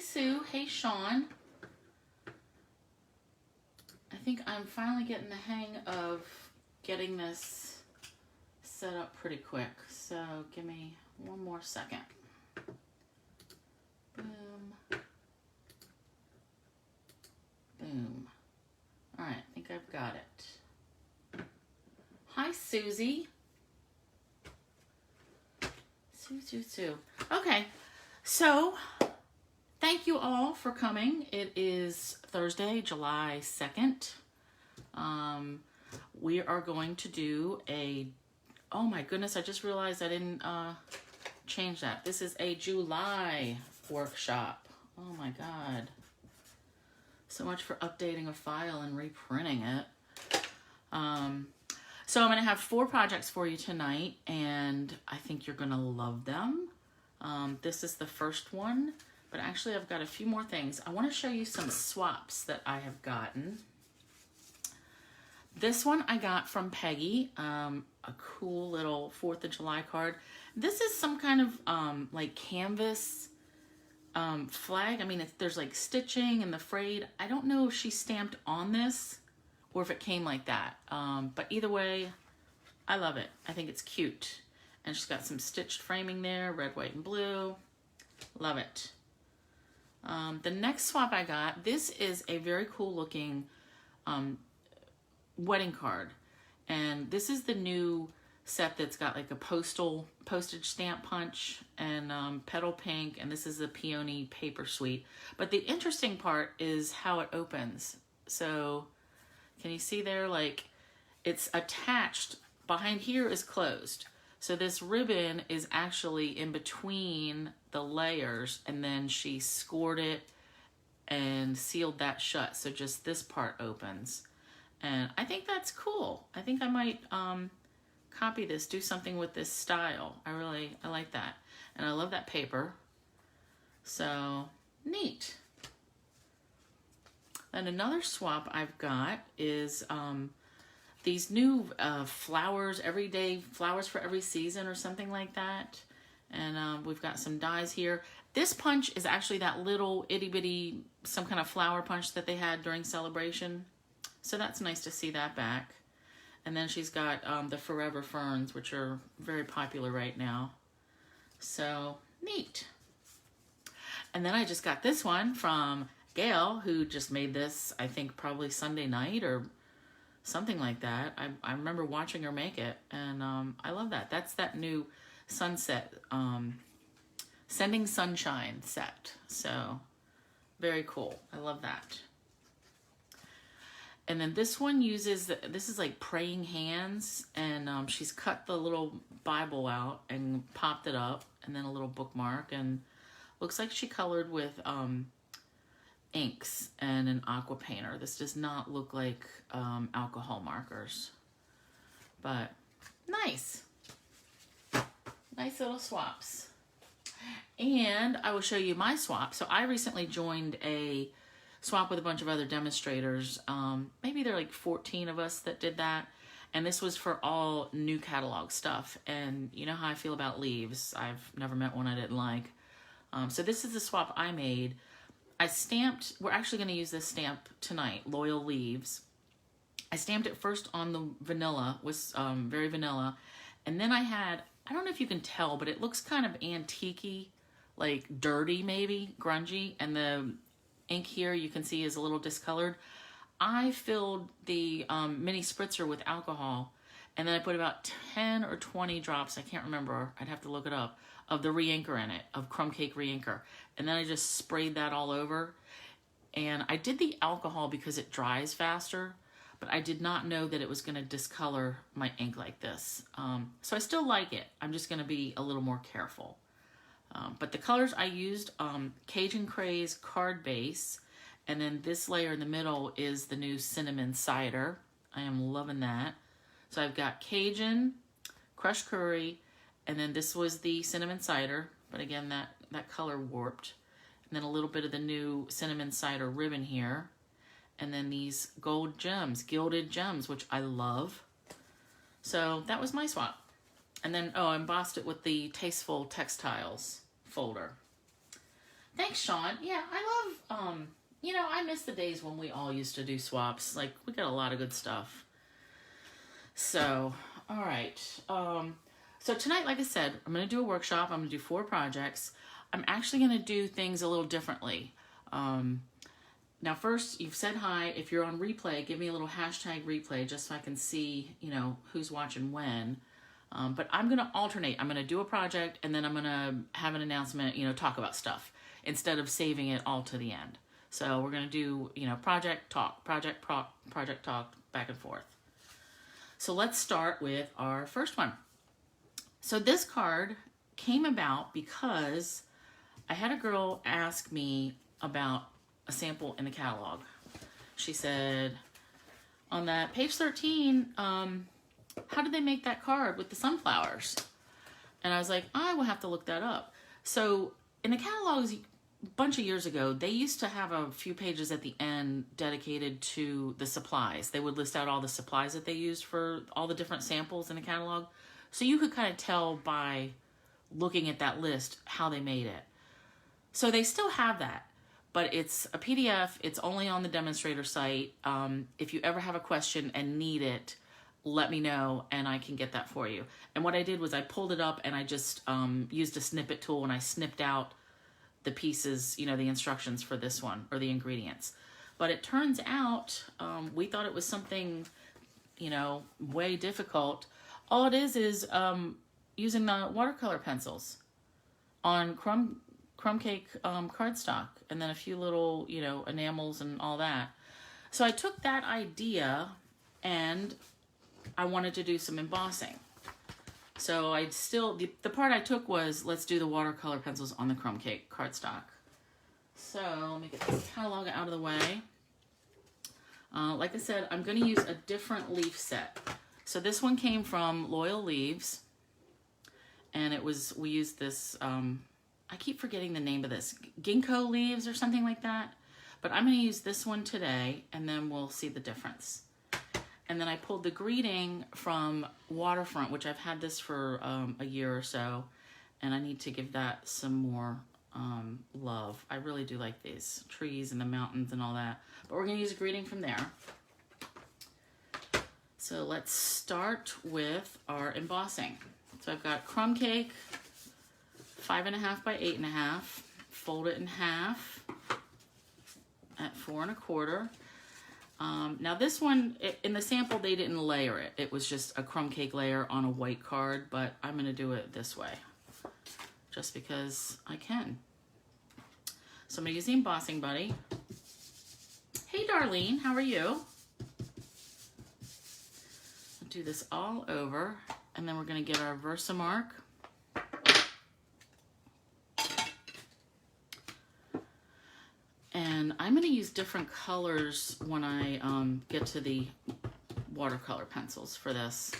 Sue. Hey, Sean. I think I'm finally getting the hang of getting this set up pretty quick. So give me one more second. Boom. Boom. All right, I think I've got it. Hi, Susie. Sue. Okay, so thank you all for coming. It is Thursday, July 2nd. We are going to do oh my goodness, I just realized I didn't change that. This is a July workshop. Oh my God. So much for updating a file and reprinting it. So I'm going to have 4 projects for you tonight, and I think you're going to love them. This is the first one, but actually I've got a few more things. I want to show you some swaps that I have gotten. This one I got from Peggy, a cool little 4th of July card. This is some kind of like canvas flag. I mean, there's like stitching and the frayed. I don't know if she stamped on this or if it came like that. But either way, I love it. I think it's cute. And she's got some stitched framing there, red, white, and blue. Love it. The next swap I got, this is a very cool looking wedding card. And this is the new set that's got like a postage stamp punch and petal pink, and this is the peony paper suite. But the interesting part is how it opens. So can you see there, like it's attached, behind here is closed. So this ribbon is actually in between the layers, and then she scored it and sealed that shut. So just this part opens. And I think that's cool. I think I might copy this, do something with this style. I like that. And I love that paper. So neat. And another swap I've got is these new flowers, everyday flowers for every season or something like that. And we've got some dies here. This punch is actually that little itty bitty, some kind of flower punch that they had during Celebration. So that's nice to see that back. And then she's got the Forever Ferns, which are very popular right now. So neat. And then I just got this one from Gail, who just made this, I think probably Sunday night or something like that. I remember watching her make it, and I love that. That's that new sunset, Sending Sunshine set. So very cool. I love that. And then this one uses, this is like praying hands, and she's cut the little Bible out and popped it up, and then a little bookmark, and looks like she colored with inks and an aqua painter. This does not look like alcohol markers, but nice. Nice little swaps. And I will show you my swap. So I recently joined a swap with a bunch of other demonstrators. Maybe there are like 14 of us that did that. And this was for all new catalog stuff. And you know how I feel about leaves. I've never met one I didn't like. So this is the swap I made. I stamped, we're actually going to use this stamp tonight, Loyal Leaves. I stamped it first on the vanilla, was very vanilla. And then I had, I don't know if you can tell, but it looks kind of antique-y, like dirty maybe, grungy. And the ink here you can see is a little discolored. I filled the mini spritzer with alcohol, and then I put about 10 or 20 drops, I can't remember, I'd have to look it up, of the re-inker in it, of Crumb Cake re-inker. And then I just sprayed that all over. And I did the alcohol because it dries faster, but I did not know that it was going to discolor my ink like this. So I still like it. I'm just going to be a little more careful. But the colors I used, Cajun Craze card base, and then this layer in the middle is the new cinnamon cider. I am loving that. So I've got Cajun, crushed curry, and then this was the cinnamon cider, but again, that color warped. And then a little bit of the new cinnamon cider ribbon here. And then these gold gems, gilded gems, which I love. So that was my swap. And then, oh, I embossed it with the Tasteful Textiles folder. Thanks, Sean. Yeah, I love, you know, I miss the days when we all used to do swaps. Like, we got a lot of good stuff. So, all right. So tonight, like I said, I'm going to do a workshop. I'm going to do 4 projects. I'm actually going to do things a little differently. Now, first, you've said hi. If you're on replay, give me a little hashtag replay just so I can see, you know, who's watching when. But I'm going to alternate. I'm going to do a project, and then I'm going to have an announcement, you know, talk about stuff instead of saving it all to the end. So we're going to do, you know, project talk, project talk, back and forth. So let's start with our first one. So this card came about because I had a girl ask me about a sample in the catalog. She said, on that page 13, how did they make that card with the sunflowers? And I was like, I will have to look that up. So in the catalogs, a bunch of years ago, they used to have a few pages at the end dedicated to the supplies. They would list out all the supplies that they used for all the different samples in the catalog. So you could kind of tell by looking at that list how they made it. So they still have that, but it's a PDF. It's only on the demonstrator site. If you ever have a question and need it, let me know and I can get that for you. And what I did was I pulled it up and I just used a snippet tool and I snipped out the pieces, you know, the instructions for this one or the ingredients. But it turns out we thought it was something, you know, way difficult. All it is using the watercolor pencils on Crumb Cake cardstock and then a few little, you know, enamels and all that. So I took that idea and I wanted to do some embossing. So I still, the part I took was, let's do the watercolor pencils on the Crumb Cake cardstock. So let me get this catalog out of the way. Like I said, I'm going to use a different leaf set. So this one came from Loyal Leaves. And it was, we used this, I keep forgetting the name of this, ginkgo leaves or something like that. But I'm going to use this one today and then we'll see the difference. And then I pulled the greeting from Waterfront, which I've had this for a year or so, and I need to give that some more love. I really do like these trees and the mountains and all that. But we're going to use a greeting from there. So let's start with our embossing. So I've got Crumb Cake, 5.5 by 8.5. Fold it in half at 4 1/4. Now this one, in the sample, they didn't layer it. It was just a Crumb Cake layer on a white card, but I'm going to do it this way, just because I can. So I'm going to use the embossing buddy. Hey, Darlene, how are you? I'll do this all over, and then we're going to get our Versamark. And I'm going to use different colors when I get to the watercolor pencils for this.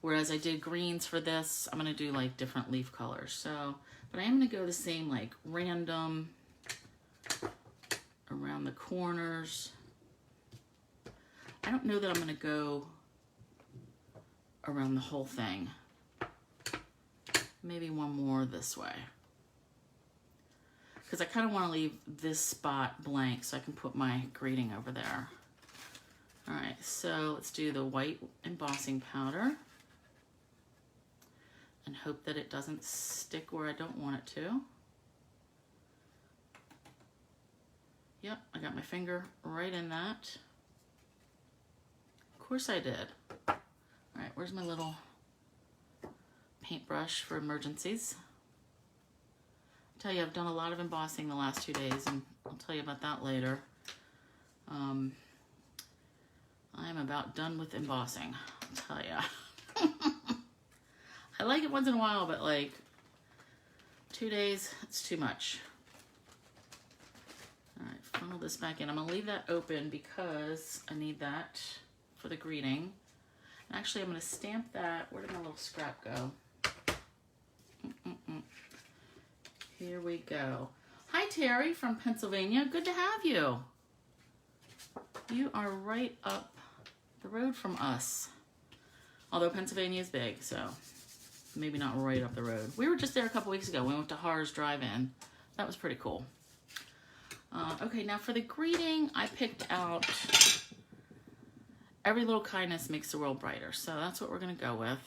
Whereas I did greens for this, I'm going to do like different leaf colors. So, but I am going to go the same, like random around the corners. I don't know that I'm going to go around the whole thing. Maybe one more this way. Because I kind of want to leave this spot blank so I can put my greeting over there. All right, so let's do the white embossing powder and hope that it doesn't stick where I don't want it to. Yep, I got my finger right in that. Of course I did. All right, where's my little paintbrush for emergencies? Tell you, I've done a lot of embossing the last 2 days, and I'll tell you about that later. I'm about done with embossing, I'll tell ya. I like it once in a while, but like 2 days, it's too much. All right, funnel this back in. I'm gonna leave that open because I need that for the greeting. And actually, I'm gonna stamp that. Where did my little scrap go? Here we go. Hi, Terry from Pennsylvania. Good to have you. You are right up the road from us. Although Pennsylvania is big, so maybe not right up the road. We were just there a couple weeks ago. We went to Harr's Drive-In. that was pretty cool. Okay, now for the greeting, I picked out Every Little Kindness Makes the World Brighter. So that's what we're going to go with.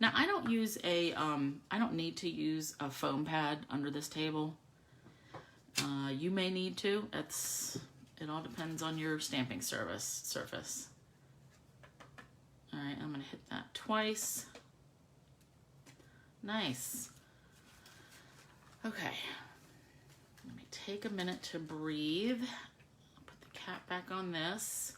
Now, I don't use a, I don't need to use a foam pad under this table. You may need to. It all depends on your stamping surface. All right, I'm going to hit that twice. Nice. Okay. Let me take a minute to breathe. I'll put the cap back on this.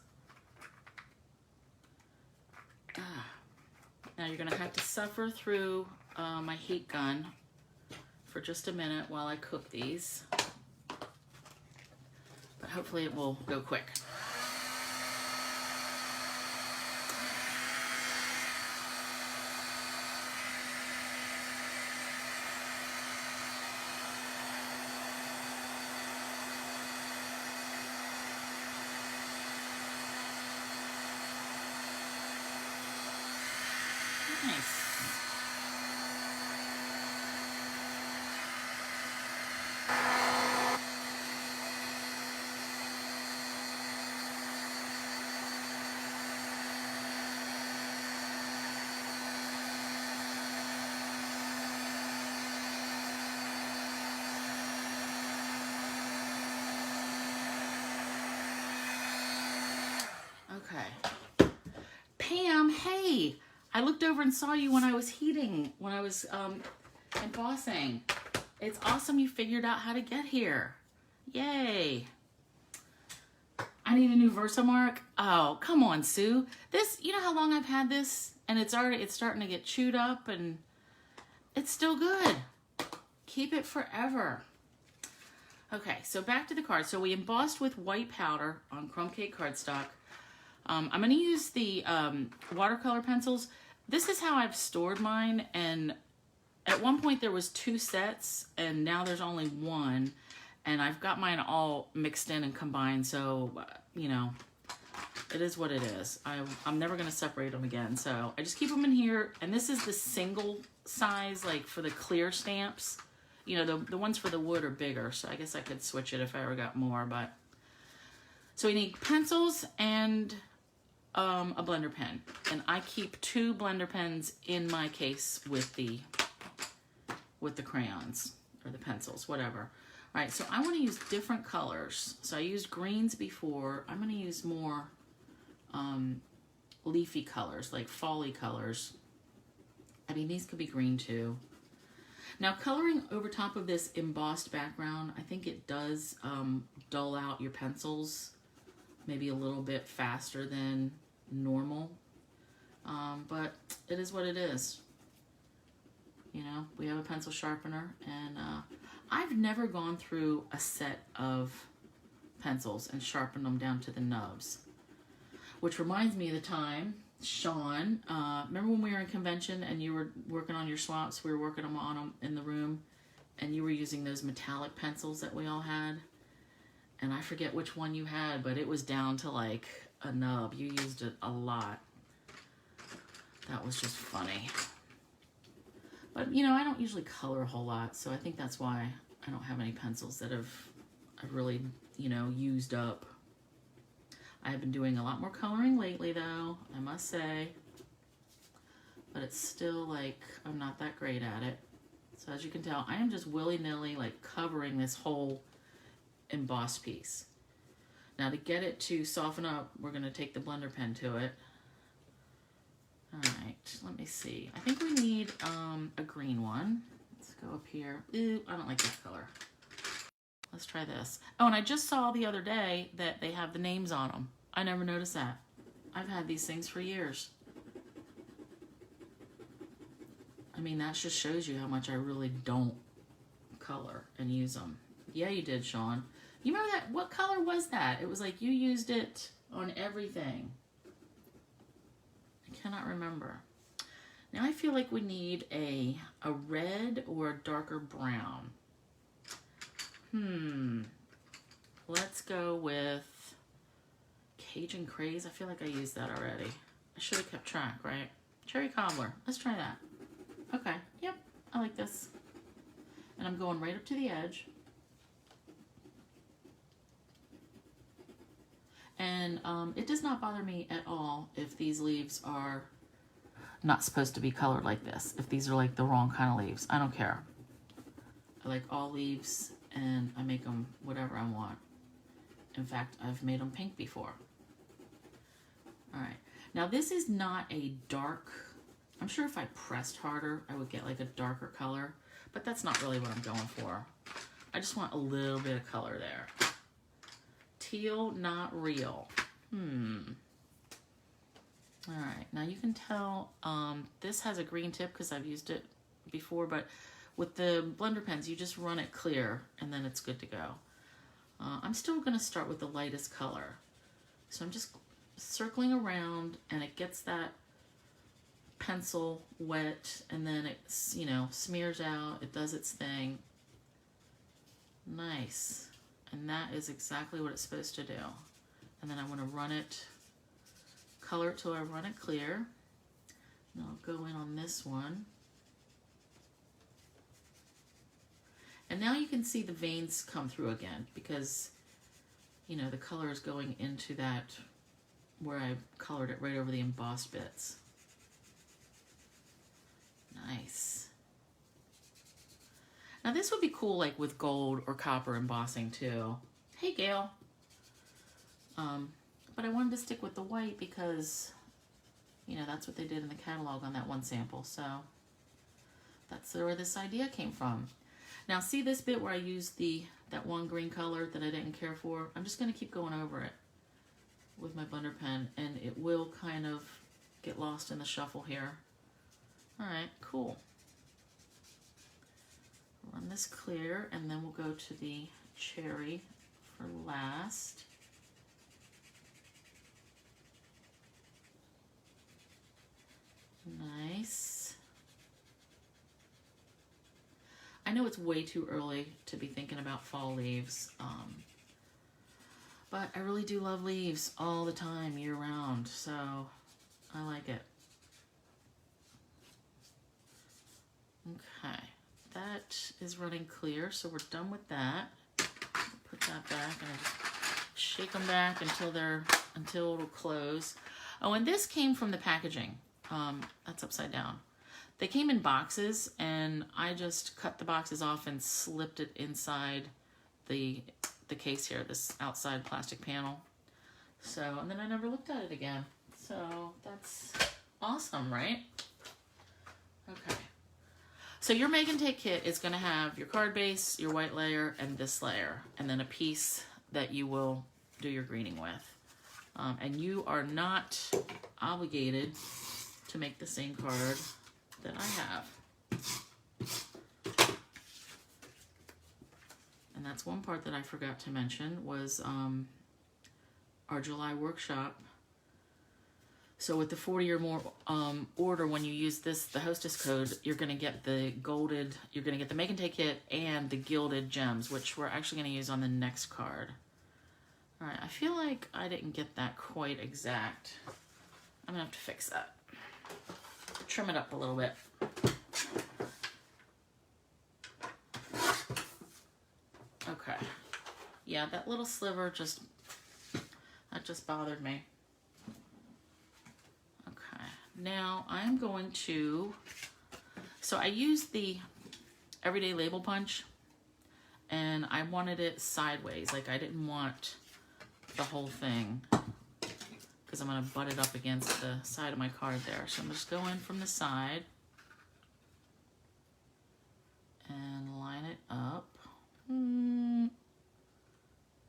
Now you're going to have to suffer through my heat gun for just a minute while I cook these. But hopefully it will go quick. Nice. Okay. Pam, hey. I looked over and saw you when I was embossing. It's awesome you figured out how to get here. Yay. I need a new Versamark. Oh, come on, Sue. This, you know how long I've had this? And it's starting to get chewed up and it's still good. Keep it forever. Okay, so back to the card. So we embossed with white powder on Crumb Cake cardstock. I'm going to use the watercolor pencils. This is how I've stored mine, and at one point there was 2 sets, and now there's only 1, and I've got mine all mixed in and combined, so, you know, it is what it is. I'm never going to separate them again, so I just keep them in here, and this is the single size, like, for the clear stamps. You know, the ones for the wood are bigger, so I guess I could switch it if I ever got more, but... So we need pencils and... a blender pen, and I keep 2 blender pens in my case with the crayons or the pencils, whatever. All right, so I want to use different colors. So I used greens before. I'm going to use more leafy colors, like fall-y colors. I mean, these could be green too. Now, coloring over top of this embossed background, I think it does dull out your pencils maybe a little bit faster than normal, but it is what it is. You know, we have a pencil sharpener, and I've never gone through a set of pencils and sharpened them down to the nubs, which reminds me of the time, Sean, remember when we were in convention and you were working on your swaps? We were working on them in the room, and you were using those metallic pencils that we all had, and I forget which one you had, but it was down to like a nub. You used it a lot. That was just funny. But you know, I don't usually color a whole lot, so I think that's why I don't have any pencils that I've really, you know, used up. I've been doing a lot more coloring lately though, I must say, but it's still like I'm not that great at it. So as you can tell, I am just willy-nilly like covering this whole embossed piece. Now to get it to soften up, we're going to take the blender pen to it. All right, let me see. I think we need a green one. Let's go up here. Ooh, I don't like this color. Let's try this. Oh, and I just saw the other day that they have the names on them. I never noticed that. I've had these things for years. I mean, that just shows you how much I really don't color and use them. Yeah, you did, Sean. You remember that? What color was that? It was like you used it on everything. I cannot remember. Now I feel like we need a red or a darker brown. Let's go with Cajun Craze. I feel like I used that already. I should have kept track, right? Cherry Cobbler. Let's try that. Okay. Yep. I like this. And I'm going right up to the edge. And it does not bother me at all if these leaves are not supposed to be colored like this. If these are like the wrong kind of leaves, I don't care. I like all leaves and I make them whatever I want. In fact, I've made them pink before. All right, now this is not a dark, I'm sure if I pressed harder, I would get like a darker color, but that's not really what I'm going for. I just want a little bit of color there. Teal, not real. All right, now you can tell this has a green tip because I've used it before, but with the blender pens, you just run it clear and then it's good to go. I'm still gonna start with the lightest color. So I'm just circling around and it gets that pencil wet and then it, you know, smears out, it does its thing. Nice. And that is exactly what it's supposed to do. And then I want to run it, color it till I run it clear. And I'll go in on this one. And now you can see the veins come through again because, you know, the color is going into that where I colored it right over the embossed bits. Nice. Now this would be cool like with gold or copper embossing too. Hey Gail. But I wanted to stick with the white because, you know, that's what they did in the catalog on that one sample. So that's where this idea came from. Now see this bit where I used that one green color that I didn't care for? I'm just going to keep going over it with my blender pen and it will kind of get lost in the shuffle here. All right, cool. Run this clear and then we'll go to the cherry for last. Nice. I know it's way too early to be thinking about fall leaves, but I really do love leaves all the time, year round, so I like it. Okay, that is running clear, so we're done with that. Put that back and I just shake them back until it'll close. Oh, and this came from the packaging. That's upside down. They came in boxes and I just cut the boxes off and slipped it inside the case here, this outside plastic panel. So, and then I never looked at it again. So that's awesome, right? Okay. So your Make and Take kit is gonna have your card base, your white layer, and this layer, and then a piece that you will do your greening with. And you are not obligated to make the same card that I have. And that's one part that I forgot to mention was our July workshop. So with the 40 or more order, when you use this, the Hostess Code, you're gonna get the you're gonna get the Make and Take kit and the gilded gems, which we're actually gonna use on the next card. All right, I feel like I didn't get that quite exact. I'm gonna have to fix that. Trim it up a little bit. Okay. Yeah, that little sliver just bothered me. Okay. Now I'm going to, so I used the Everyday Label Punch and I wanted it sideways. Like I didn't want the whole thing because I'm going to butt it up against the side of my card there. So I'm just going from the side and line it up.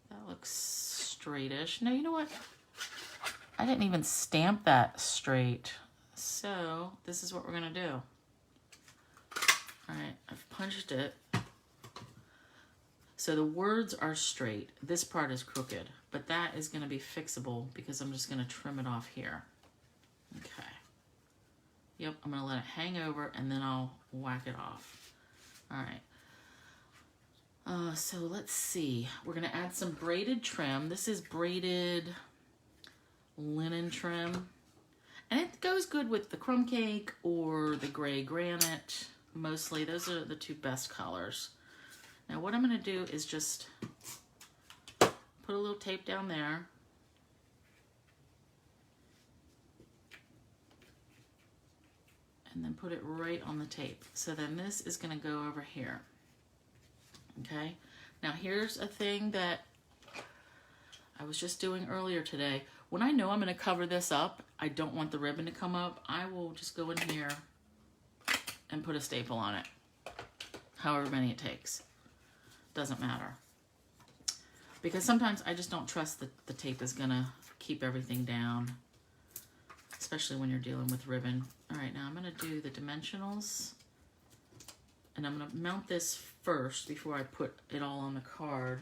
That looks straightish. No, you know what? I didn't even stamp that straight. So this is what we're going to do. All right, I've punched it. So the words are straight. This part is crooked, but that is going to be fixable because I'm just going to trim it off here. Okay. Yep, I'm going to let it hang over and then I'll whack it off. All right. So let's see. We're going to add some braided trim. This is braided linen trim. And it goes good with the Crumb Cake or the gray granite. Mostly, those are the two best colors. Now what I'm going to do is just put a little tape down there. And then put it right on the tape. So then this is going to go over here. Okay. Now here's a thing that I was just doing earlier today. When I know I'm going to cover this up, I don't want the ribbon to come up, I will just go in here and put a staple on it. However many it takes. Doesn't matter. Because sometimes I just don't trust that the tape is going to keep everything down. Especially when you're dealing with ribbon. All right, now I'm going to do the dimensionals. And I'm going to mount this first before I put it all on the card.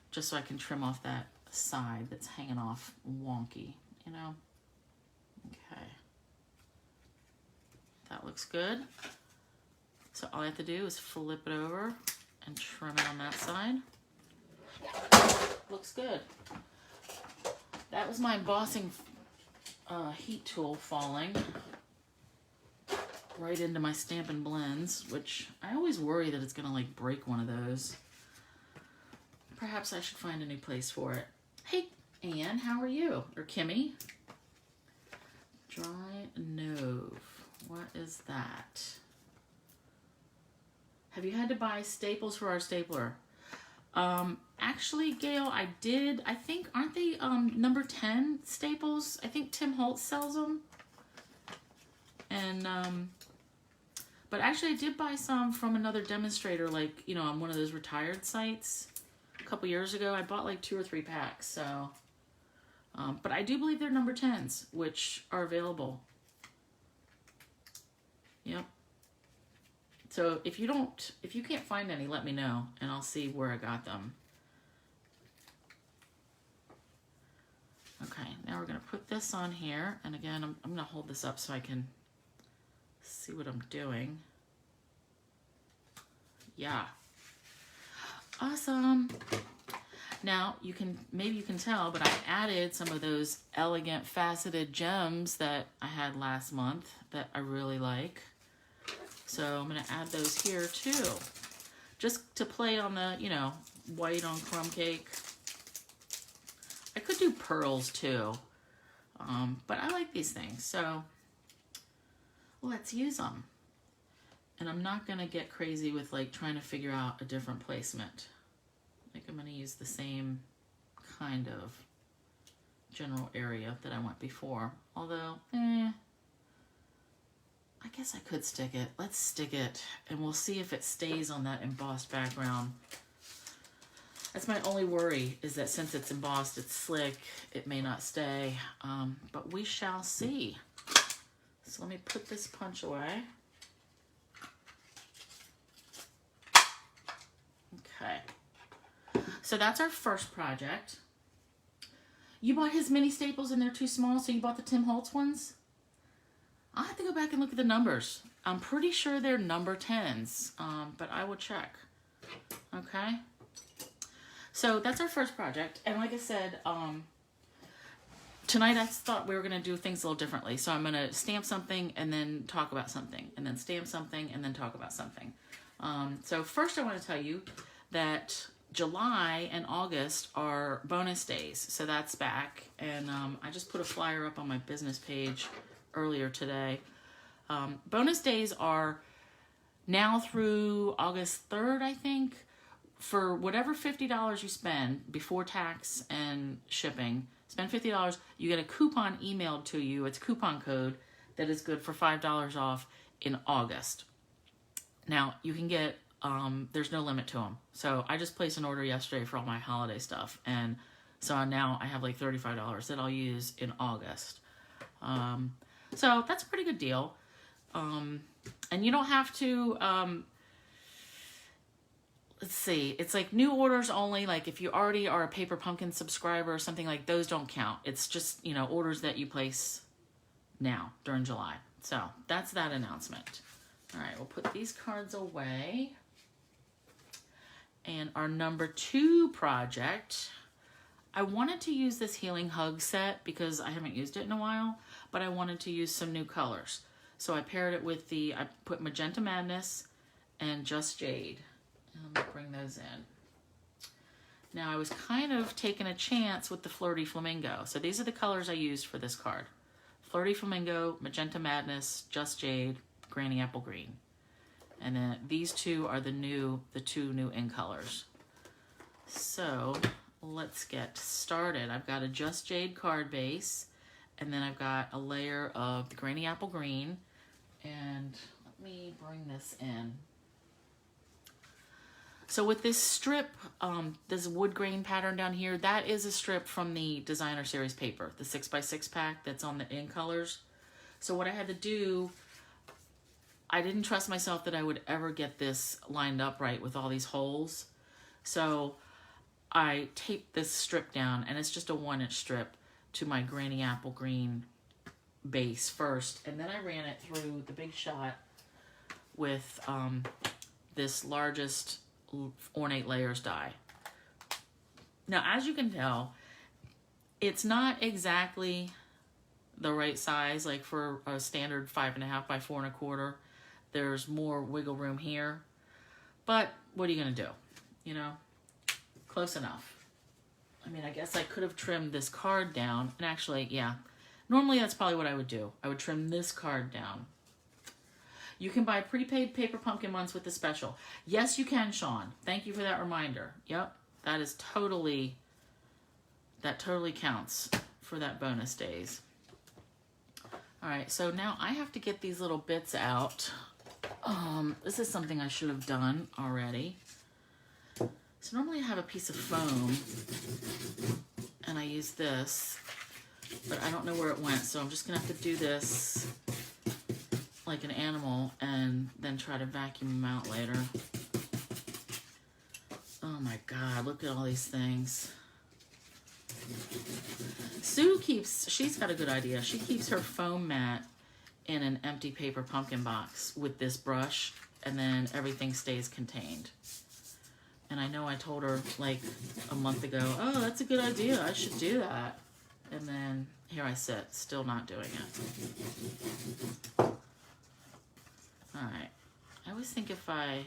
Just so I can trim off that side that's hanging off wonky, you know? Okay. That looks good. So all I have to do is flip it over and trim it on that side. Looks good. That was my embossing heat tool falling right into my Stampin' Blends, which I always worry that it's gonna like break one of those. Perhaps I should find a new place for it. Hey, Anne, how are you? Or Kimmy? Dry Nove. What is that? Have you had to buy staples for our stapler? Actually, Gail, I did. I think, aren't they number 10 staples? I think Tim Holtz sells them. And, but actually I did buy some from another demonstrator, like, you know, on one of those retired sites. A couple years ago, I bought like 2 or 3 packs, so. But I do believe they're number 10s, which are available. Yep. So if you can't find any, let me know, and I'll see where I got them. Okay, now we're gonna put this on here, and again, I'm gonna hold this up so I can see what I'm doing. Yeah. Awesome. Now maybe you can tell, but I added some of those elegant faceted gems that I had last month that I really like. So I'm gonna add those here too. Just to play on the, you know, white on crumb cake. I could do pearls too, but I like these things, so let's use them. And I'm not gonna get crazy with like trying to figure out a different placement. I think I'm gonna use the same kind of general area that I went before. Although, I guess I could stick it. Let's stick it, and we'll see if it stays on that embossed background. That's my only worry, is that since it's embossed, it's slick, it may not stay, but we shall see. So let me put this punch away. Okay. So that's our first project. You bought his mini staples and they're too small, so you bought the Tim Holtz ones? I'll have to go back and look at the numbers. I'm pretty sure they're number 10s, but I will check. Okay? So that's our first project. And like I said, tonight I thought we were going to do things a little differently. So I'm going to stamp something and then talk about something. And then stamp something and then talk about something. So first I want to tell you that July and August are bonus days. So that's back. And I just put a flyer up on my business page earlier today. Bonus days are now through August 3rd, I think. For whatever $50 you spend before tax and shipping, spend $50, you get a coupon emailed to you. It's a coupon code that is good for $5 off in August. Now, you can get, there's no limit to them. So I just placed an order yesterday for all my holiday stuff. And so now I have like $35 that I'll use in August. So that's a pretty good deal. And you don't have to, let's see, it's like new orders only. Like if you already are a Paper Pumpkin subscriber or something, like those don't count. It's just, you know, orders that you place now during July. So that's that announcement. All right, we'll put these cards away. And our number 2 project, I wanted to use this Healing Hug set because I haven't used it in a while, but I wanted to use some new colors. So I paired it with I put Magenta Madness and Just Jade. And let me bring those in. Now I was kind of taking a chance with the Flirty Flamingo. So these are the colors I used for this card. Flirty Flamingo, Magenta Madness, Just Jade, Granny Apple Green. And then these two are the two new in colors. So let's get started. I've got a Just Jade card base, and then I've got a layer of the Granny Apple Green. And let me bring this in. So with this strip, this wood grain pattern down here, that is a strip from the Designer Series paper, the 6x6 pack that's on the in colors. So what I had to do, I didn't trust myself that I would ever get this lined up right with all these holes. So I taped this strip down, and it's just a 1-inch strip to my Granny Apple Green base first. And then I ran it through the Big Shot with this largest ornate layers die. Now, as you can tell, it's not exactly the right size, like for a standard 5.5 by 4.25. There's more wiggle room here, but what are you gonna do? You know, close enough. I mean, I guess I could have trimmed this card down, and actually, yeah, normally that's probably what I would do. I would trim this card down. You can buy prepaid paper pumpkin ones with the special. Yes, you can, Sean. Thank you for that reminder. Yep, that totally counts for that bonus days. All right, so now I have to get these little bits out. This is something I should have done already. So normally I have a piece of foam, and I use this, but I don't know where it went, so I'm just gonna have to do this like an animal and then try to vacuum them out later. Oh my God, look at all these things. Sue she's got a good idea. She keeps her foam mat in an empty paper pumpkin box with this brush, and then everything stays contained. And I know I told her like a month ago, oh, that's a good idea, I should do that. And then here I sit, still not doing it. All right, I always think if I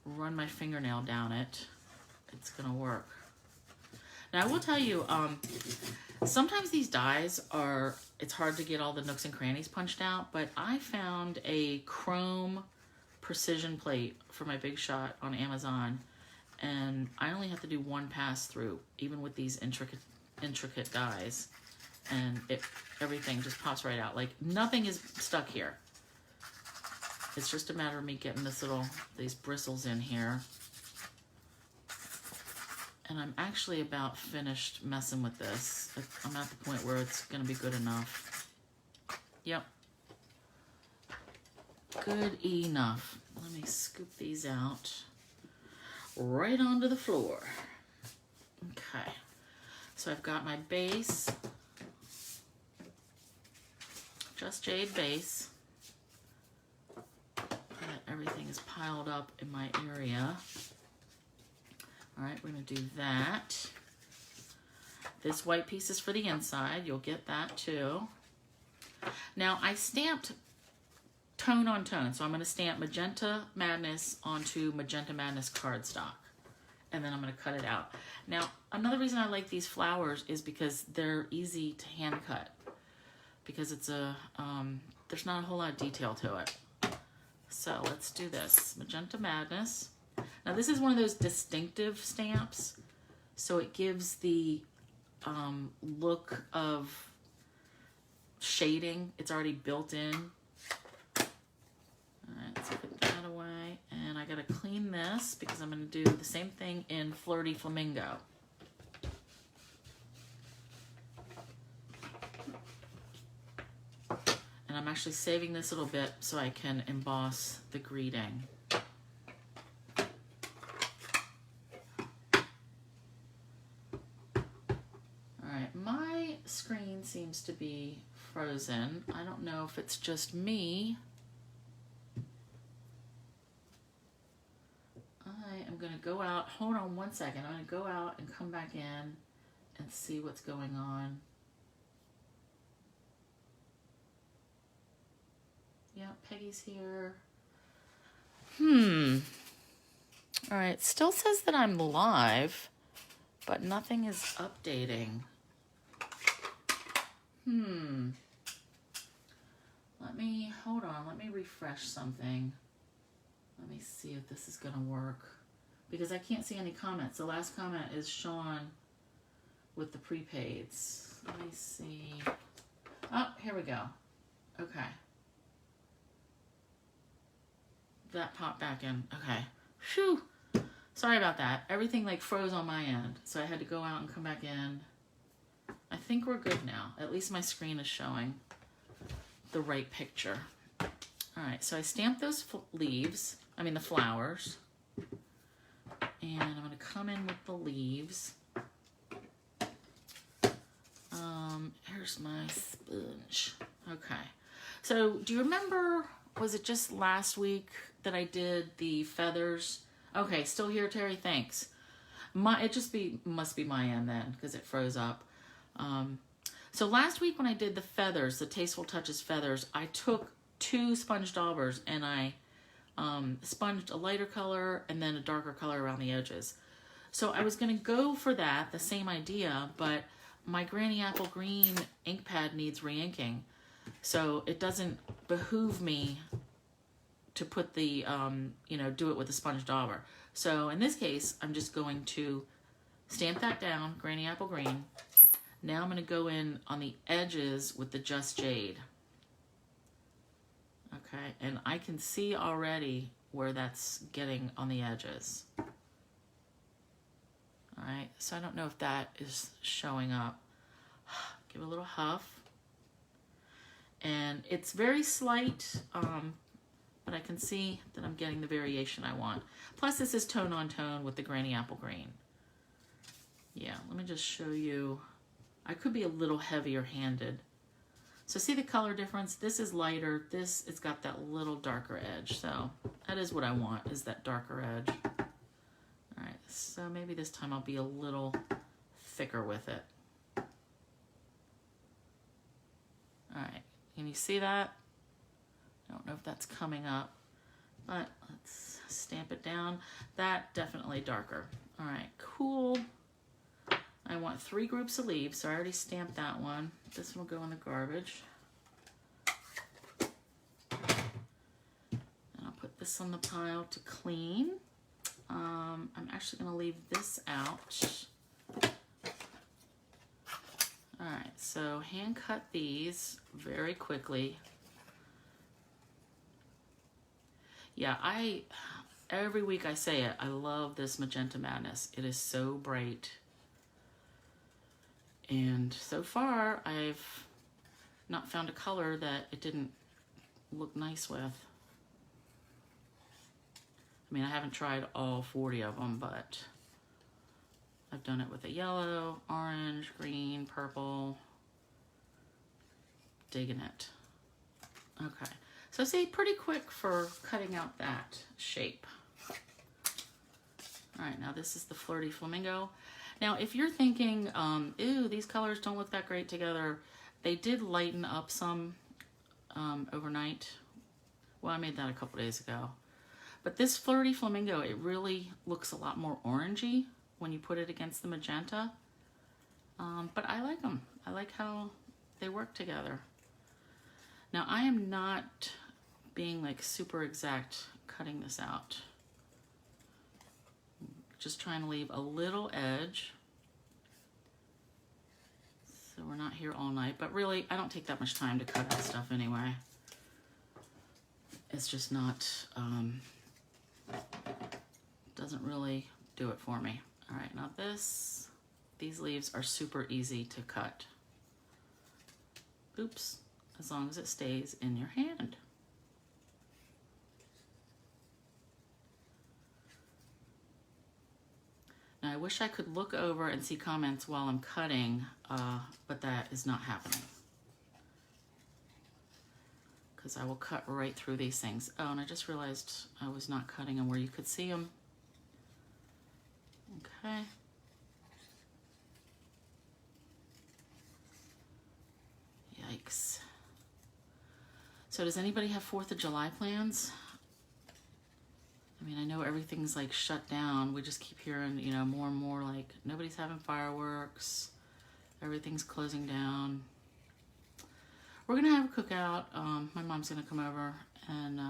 run my fingernail down it, it's gonna work. Now I will tell you, sometimes these dies it's hard to get all the nooks and crannies punched out, but I found a chrome precision plate for my Big Shot on Amazon, and I only have to do one pass through, even with these intricate dies, and everything just pops right out. Like nothing is stuck here. It's just a matter of me getting these bristles in here. And I'm actually about finished messing with this. I'm at the point where it's gonna be good enough. Yep. Good enough. Let me scoop these out right onto the floor. Okay. So I've got my base, Just Jade base. Everything is piled up in my area. All right, we're gonna do that. This white piece is for the inside. You'll get that too. Now I stamped tone on tone. So I'm gonna stamp Magenta Madness onto Magenta Madness cardstock. And then I'm gonna cut it out. Now, another reason I like these flowers is because they're easy to hand cut. Because it's there's not a whole lot of detail to it. So let's do this. Magenta Madness. Now this is one of those distinctive stamps. So it gives the look of shading. It's already built in. All right, let's put that away. And I gotta clean this because I'm gonna do the same thing in Flirty Flamingo. And I'm actually saving this little bit so I can emboss the greeting. Alright, my screen seems to be frozen. I don't know if it's just me. I am going to go out. Hold on one second. I'm going to go out and come back in and see what's going on. Yeah, Peggy's here. All right, it still says that I'm live, but nothing is updating. Hold on, let me refresh something. Let me see if this is gonna work. Because I can't see any comments. The last comment is Sean with the prepaids. Let me see. Oh, here we go. Okay. That popped back in. Okay. Phew. Sorry about that. Everything like froze on my end. So I had to go out and come back in. I think we're good now. At least my screen is showing the right picture. All right, so I stamped those leaves. I mean the flowers. And I'm going to come in with the leaves. Here's my sponge. Okay. So do you remember, was it just last week that I did the feathers? Okay, still here, Terry? Thanks. Must be my end then, because it froze up. So last week when I did the feathers, the Tasteful Touches feathers, I took 2 sponge daubers and I sponged a lighter color and then a darker color around the edges. So I was going to go for that, the same idea, but my Granny Apple Green ink pad needs re-inking. So it doesn't behoove me to put the, do it with a sponge dauber. So in this case, I'm just going to stamp that down, Granny Apple Green. Now I'm going to go in on the edges with the Just Jade. Okay, and I can see already where that's getting on the edges. All right, so I don't know if that is showing up. Give it a little huff. And it's very slight, but I can see that I'm getting the variation I want. Plus this is tone on tone with the Granny Apple Green. Yeah, let me just show you. I could be a little heavier handed. So see the color difference? This is lighter. This, it's got that little darker edge. So that is what I want, is that darker edge. All right, so maybe this time I'll be a little thicker with it. All right, can you see that? I don't know if that's coming up, but let's stamp it down. That definitely darker. All right, cool. I want 3 groups of leaves, so I already stamped that one. This one will go in the garbage. And I'll put this on the pile to clean. I'm actually going to leave this out. All right, so hand cut these very quickly. Yeah, every week I say it, I love this Magenta Madness. It is so bright. And so far, I've not found a color that it didn't look nice with. I mean, I haven't tried all 40 of them, but I've done it with a yellow, orange, green, purple. Digging it. Okay. So see, pretty quick for cutting out that shape. All right, now this is the Flirty Flamingo. Now, if you're thinking, ew, these colors don't look that great together, they did lighten up some overnight. Well, I made that a couple days ago. But this Flirty Flamingo, it really looks a lot more orangey when you put it against the magenta. But I like them. I like how they work together. Now, I am not being like super exact cutting this out. Just trying to leave a little edge. So we're not here all night, but really I don't take that much time to cut that stuff anyway. It's just not, doesn't really do it for me. All right, now these leaves are super easy to cut. Oops, as long as it stays in your hand. Now, I wish I could look over and see comments while I'm cutting, but that is not happening. Because I will cut right through these things. Oh, and I just realized I was not cutting them where you could see them. Okay. Yikes. So does anybody have 4th of July plans? I mean, I know everything's like shut down. We just keep hearing, you know, more and more like nobody's having fireworks. Everything's closing down. We're gonna have a cookout. My mom's gonna come over, and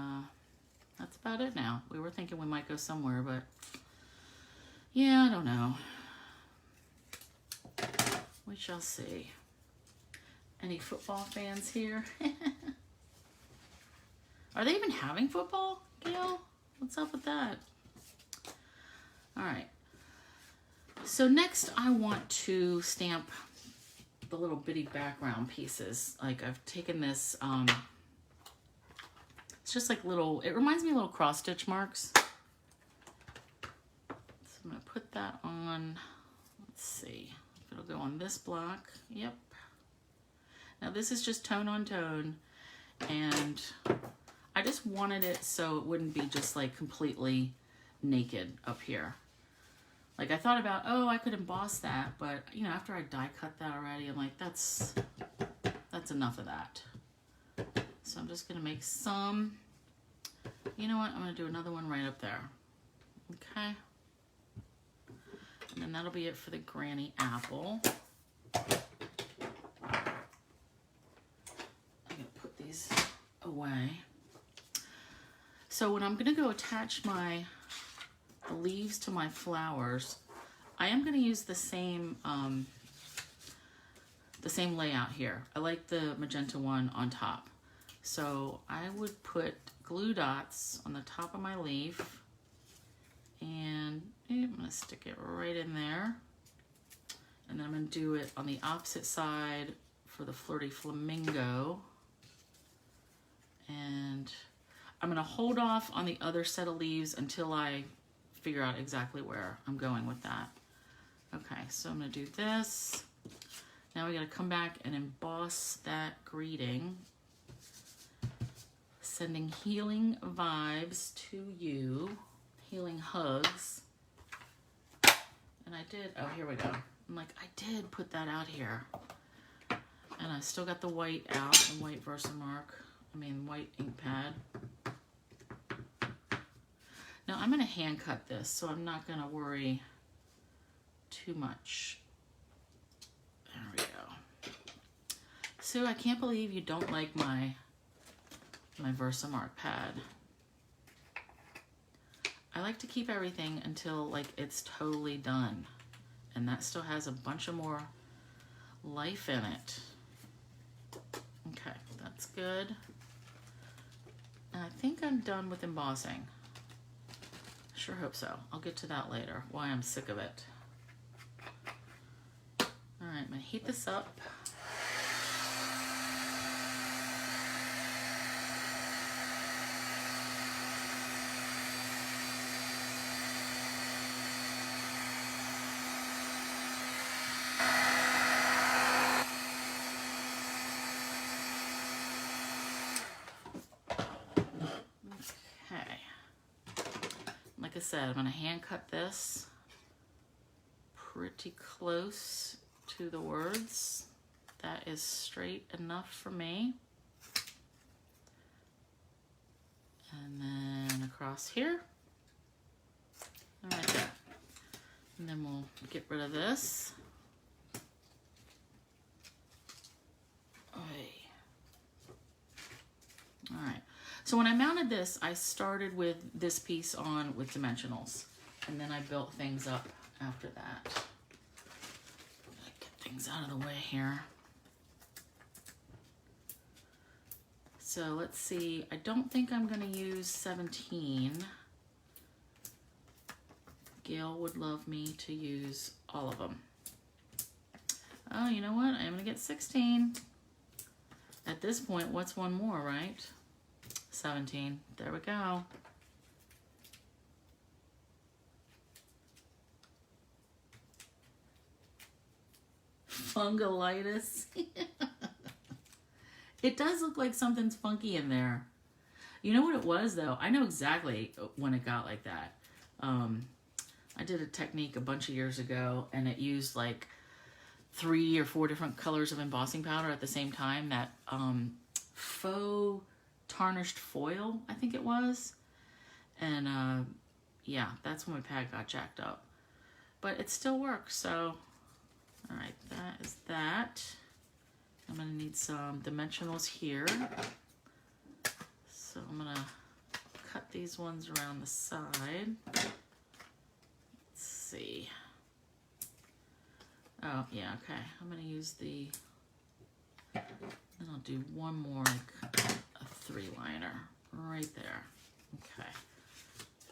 that's about it now. We were thinking we might go somewhere, but yeah, I don't know. We shall see. Any football fans here? Are they even having football, Gail? What's up with that? All right. So next I want to stamp the little bitty background pieces. Like I've taken this, it's just like little, it reminds me of little cross stitch marks. So I'm gonna put that on, let's see, if it'll go on this block. Yep. Now this is just tone on tone, and I just wanted it so it wouldn't be just like completely naked up here. Like I thought about, oh, I could emboss that, but you know, after I die cut that already, I'm like, that's enough of that. So I'm just gonna make some, you know what, I'm gonna do another one right up there. Okay. And then that'll be it for the granny apple. I'm gonna put these away. So when I'm gonna go attach the leaves to my flowers, I am gonna use the same layout here. I like the magenta one on top. So I would put glue dots on the top of my leaf, and I'm gonna stick it right in there. And then I'm gonna do it on the opposite side for the Flirty Flamingo. And I'm gonna hold off on the other set of leaves until I figure out exactly where I'm going with that. Okay, so I'm gonna do this. Now we gotta come back and emboss that greeting. Sending healing vibes to you, healing hugs. And I did, oh, here we go. I'm like, I did put that out here. And I still got the white out, the white white ink pad. Now I'm gonna hand cut this, so I'm not gonna worry too much. There we go. Sue, I can't believe you don't like my Versamark pad. I like to keep everything until like it's totally done, and that still has a bunch of more life in it. Okay, that's good. And I think I'm done with embossing. Sure hope so. I'll get to that later, why I'm sick of it. All right, I'm gonna heat this up. Like I said, I'm going to hand cut this pretty close to the words. That is straight enough for me. And then across here. All right there. And then we'll get rid of this. All right. So when I mounted this, I started with this piece on with dimensionals, and then I built things up after that. Get things out of the way here. So let's see, I don't think I'm gonna use 17. Gail would love me to use all of them. Oh, you know what? I'm gonna get 16. At this point, what's one more, right? 17. There we go. Fungolitis. It does look like something's funky in there. You know what it was, though? I know exactly when it got like that. I did a technique a bunch of years ago, and it used like 3 or 4 different colors of embossing powder at the same time. That faux tarnished foil, I think it was. And yeah, that's when my pad got jacked up. But it still works, so, all right, that is that. I'm gonna need some dimensionals here. So I'm gonna cut these ones around the side. Let's see. Oh, yeah, okay. I'm gonna use the, then I'll do one more, like a 3-liner right there. Okay.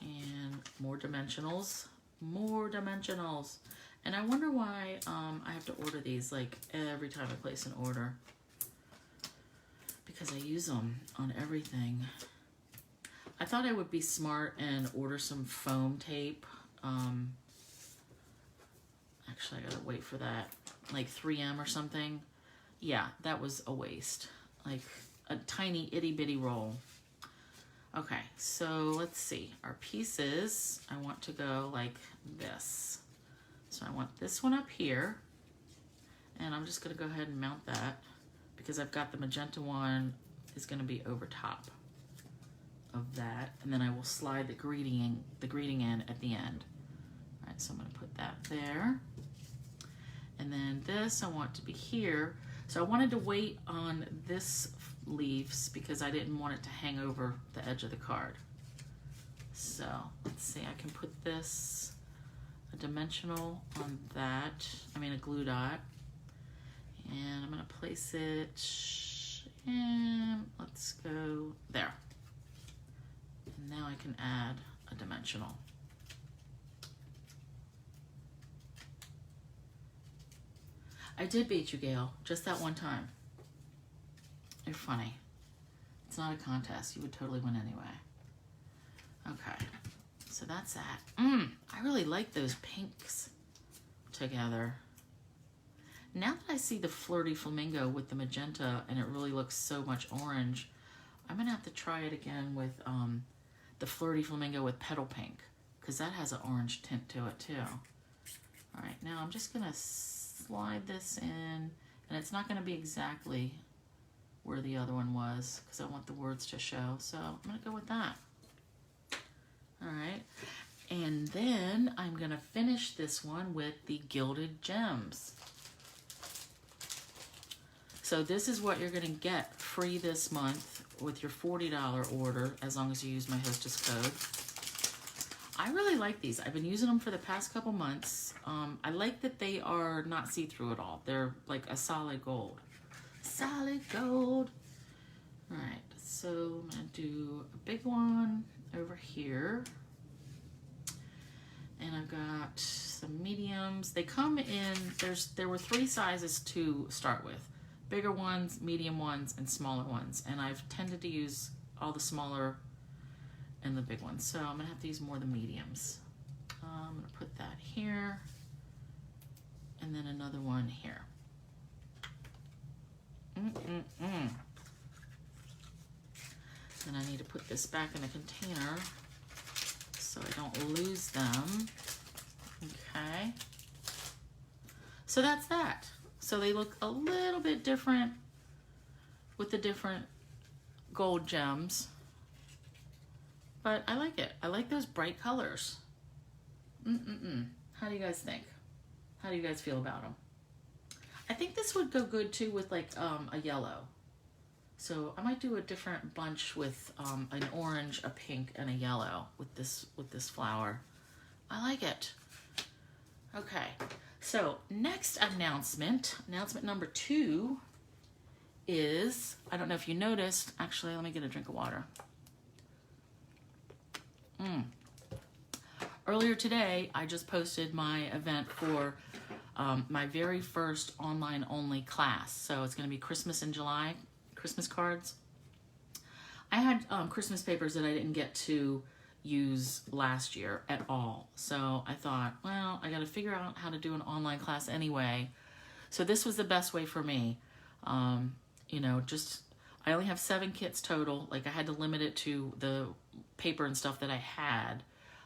And more dimensionals. More dimensionals. And I wonder why I have to order these like every time I place an order. Because I use them on everything. I thought I would be smart and order some foam tape. Actually, I gotta wait for that. Like 3M or something. Yeah, that was a waste. Like a tiny itty bitty roll. Okay, so let's see. Our pieces, I want to go like this. So I want this one up here. And I'm just gonna go ahead and mount that because I've got the magenta one is gonna be over top of that. And then I will slide the greeting in at the end. All right, so I'm gonna put that there. And then this I want to be here. So I wanted to wait on this leaves because I didn't want it to hang over the edge of the card. So let's see, I can put this, a dimensional on that, a glue dot. And I'm gonna place it, and let's go there. And now I can add a dimensional. I did beat you, Gail, just that one time. You're funny. It's not a contest. You would totally win anyway. Okay, so that's that. I really like those pinks together. Now that I see the Flirty Flamingo with the magenta and it really looks so much orange, I'm gonna have to try it again with the Flirty Flamingo with Petal Pink because that has an orange tint to it too. All right, now I'm just gonna slide this in, and it's not gonna be exactly where the other one was because I want the words to show. So I'm gonna go with that. All right, and then I'm gonna finish this one with the Gilded Gems. So this is what you're gonna get free this month with your $40 order as long as you use my Hostess Code. I really like these. I've been using them for the past couple months. I like that they are not see-through at all. They're like a solid gold. Solid gold. All right, so I'm gonna do a big one over here. And I've got some mediums. They come in, there were 3 sizes to start with. Bigger ones, medium ones, and smaller ones. And I've tended to use all the smaller and the big ones. So I'm gonna have to use more of the mediums. I'm gonna put that here. And then another one here. Then I need to put this back in the container so I don't lose them. Okay. So that's that. So they look a little bit different with the different gold gems. But I like it. I like those bright colors. How do you guys think? How do you guys feel about them? I think this would go good too with like a yellow. So I might do a different bunch with an orange, a pink, and a yellow with this flower. I like it. Okay, so next announcement number 2 is, I don't know if you noticed, actually let me get a drink of water. Earlier today, I just posted my event for my very first online only class. So it's gonna be Christmas in July, Christmas cards. I had Christmas papers that I didn't get to use last year at all. So I thought, well, I gotta figure out how to do an online class anyway. So this was the best way for me. You know, I only have 7 kits total. Like I had to limit it to the paper and stuff that I had.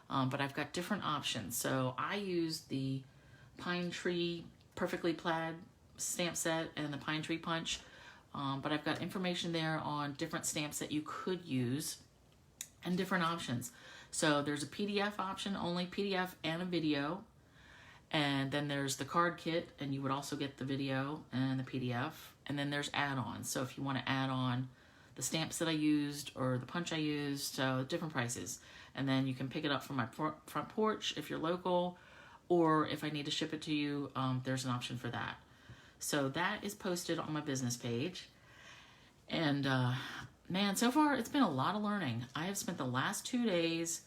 But I've got different options. So I used the Pine Tree Perfectly Plaid stamp set and the Pine Tree Punch. But I've got information there on different stamps that you could use and different options. So there's a PDF option, only PDF and a video. And then there's the card kit, and you would also get the video and the PDF. And then there's add-ons. So if you want to add on the stamps that I used or the punch I used, so different prices. And then you can pick it up from my front porch if you're local, or if I need to ship it to you, there's an option for that. So that is posted on my business page. And man, so far it's been a lot of learning. I have spent the last 2 days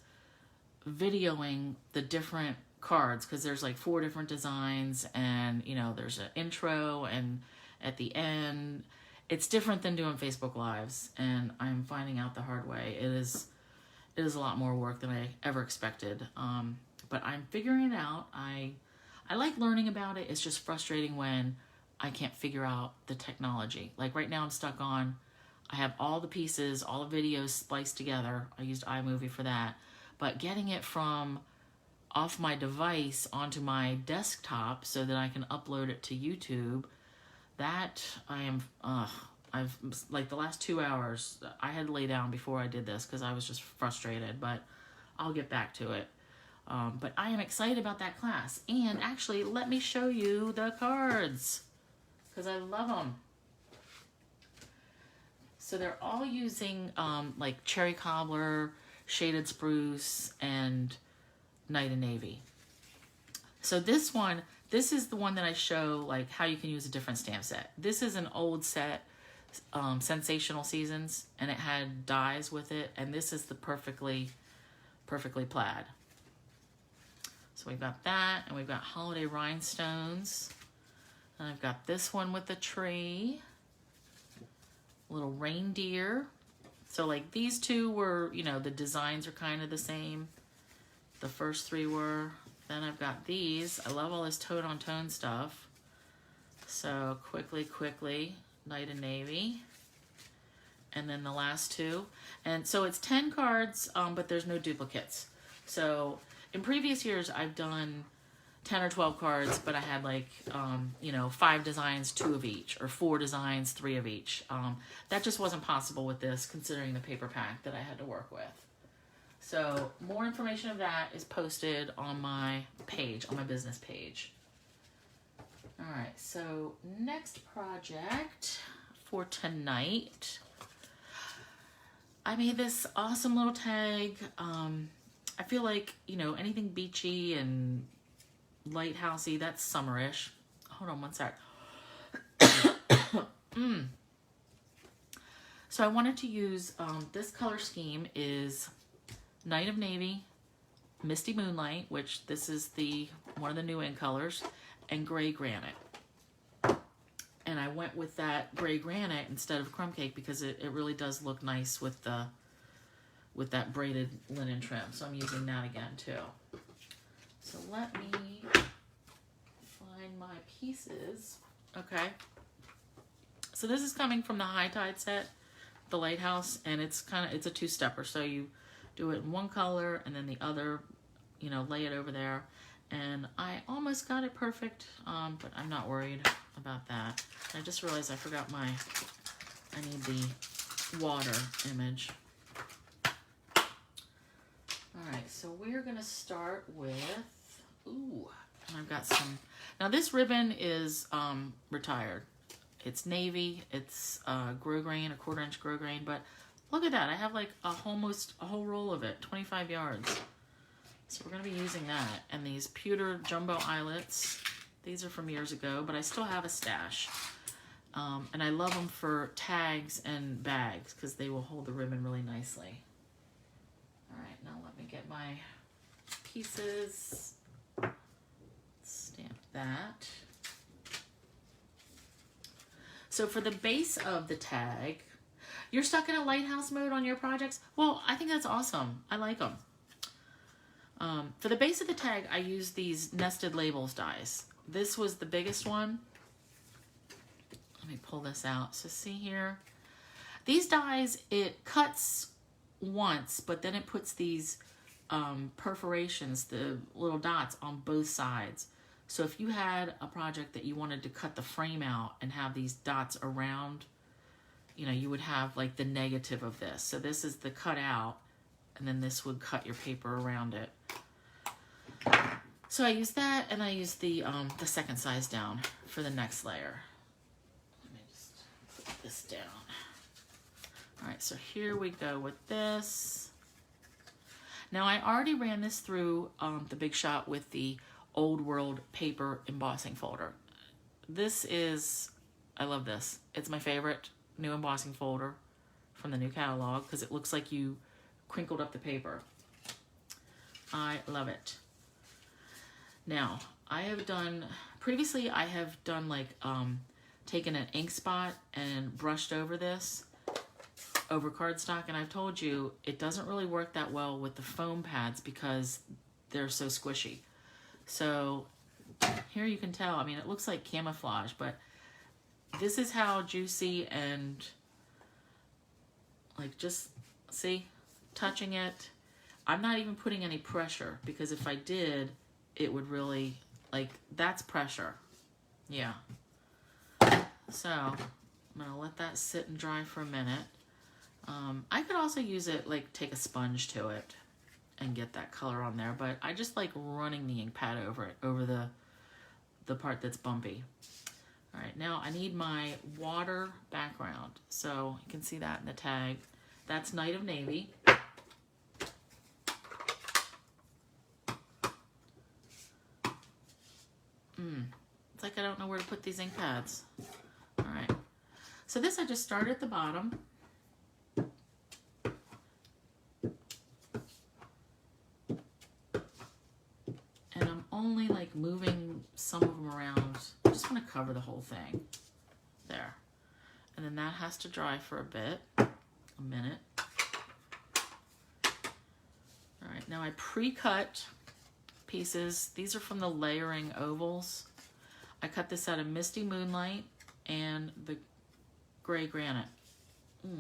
videoing the different cards, because there's like 4 different designs, and you know, there's an intro, and at the end it's different than doing Facebook Lives, and I'm finding out the hard way. It is a lot more work than I ever expected, but I'm figuring it out. I like learning about it. It's just frustrating when I can't figure out the technology. Like right now I'm stuck on, I have all the pieces, all the videos spliced together. I used iMovie for that, but getting it from off my device onto my desktop so that I can upload it to YouTube, that I've like the last 2 hours I had to lay down before I did this because I was just frustrated, but I'll get back to it. But I am excited about that class. And actually, let me show you the cards because I love them. So they're all using like cherry cobbler, shaded spruce, and Night and Navy. So this is the one that I show like how you can use a different stamp set. This is an old set, Sensational Seasons, and it had dies with it, and this is the perfectly plaid. So we've got that, and we've got holiday rhinestones, and I've got this one with the tree, little reindeer. So like these 2 were, you know, the designs are kind of the same. The first 3 were. Then I've got these. I love all this tone-on-tone stuff. So quickly, Night and Navy. And then the last 2. And so it's 10 cards, but there's no duplicates. So in previous years, I've done 10 or 12 cards, but I had like, you know, 5 designs, 2 of each, or 4 designs, 3 of each. That just wasn't possible with this, considering the paper pack that I had to work with. So more information of that is posted on my page, on my business page. All right, so next project for tonight. I made this awesome little tag. I feel like, you know, anything beachy and lighthousey, that's summerish. Hold on one sec. So I wanted to use, this color scheme is Night of Navy, Misty Moonlight, which this is one of the new in colors, and Gray Granite. And I went with that Gray Granite instead of Crumb Cake because it really does look nice with that braided linen trim. So I'm using that again too. So let me find my pieces. Okay. So this is coming from the High Tide set, the Lighthouse, and it's a 2-stepper. So you do it in one color and then the other, you know, lay it over there. And I almost got it perfect, but I'm not worried about that. I just realized I forgot I need the water image. All right, so we're gonna start with, and I've got some, now this ribbon is retired. It's navy, it's grosgrain, a 1/4-inch grosgrain, but look at that, I have like almost a whole roll of it, 25 yards. So we're gonna be using that. And these pewter jumbo eyelets, these are from years ago, but I still have a stash. And I love them for tags and bags because they will hold the ribbon really nicely. All right, now let me get my pieces. Stamp that. So for the base of the tag, you're stuck in a lighthouse mode on your projects? Well, I think that's awesome. I like them. For the base of the tag, I use these nested labels dies. This was the biggest one. Let me pull this out. So see here, these dies, it cuts once, but then it puts these perforations, the little dots on both sides. So if you had a project that you wanted to cut the frame out and have these dots around, you know, you would have like the negative of this. So this is the cut out, and then this would cut your paper around it. So I use that, and I use the second size down for the next layer. Let me just put this down. All right, so here we go with this. Now I already ran this through the Big Shot with the Old World paper embossing folder. This is, I love this. It's my favorite new embossing folder from the new catalog because it looks like you crinkled up the paper. I love it. Now, I have done, previously I have done like, taken an ink spot and brushed over this, over cardstock, and I've told you it doesn't really work that well with the foam pads because they're so squishy. So here you can tell, I mean, it looks like camouflage, but this is how juicy and like, just see, touching it. I'm not even putting any pressure because if I did, it would really, like, that's pressure. Yeah. So I'm gonna let that sit and dry for a minute. I could also use it, like, take a sponge to it and get that color on there, but I just like running the ink pad over it, over the part that's bumpy. All right, now I need my water background. So you can see that in the tag. That's Night of Navy. It's like I don't know where to put these ink pads. All right, so this I just start at the bottom. And I'm only like moving some of them around. I just want to cover the whole thing. There. And then that has to dry for a bit, a minute. All right, now I pre-cut pieces. These are from the layering ovals. I cut this out of Misty Moonlight and the Gray Granite.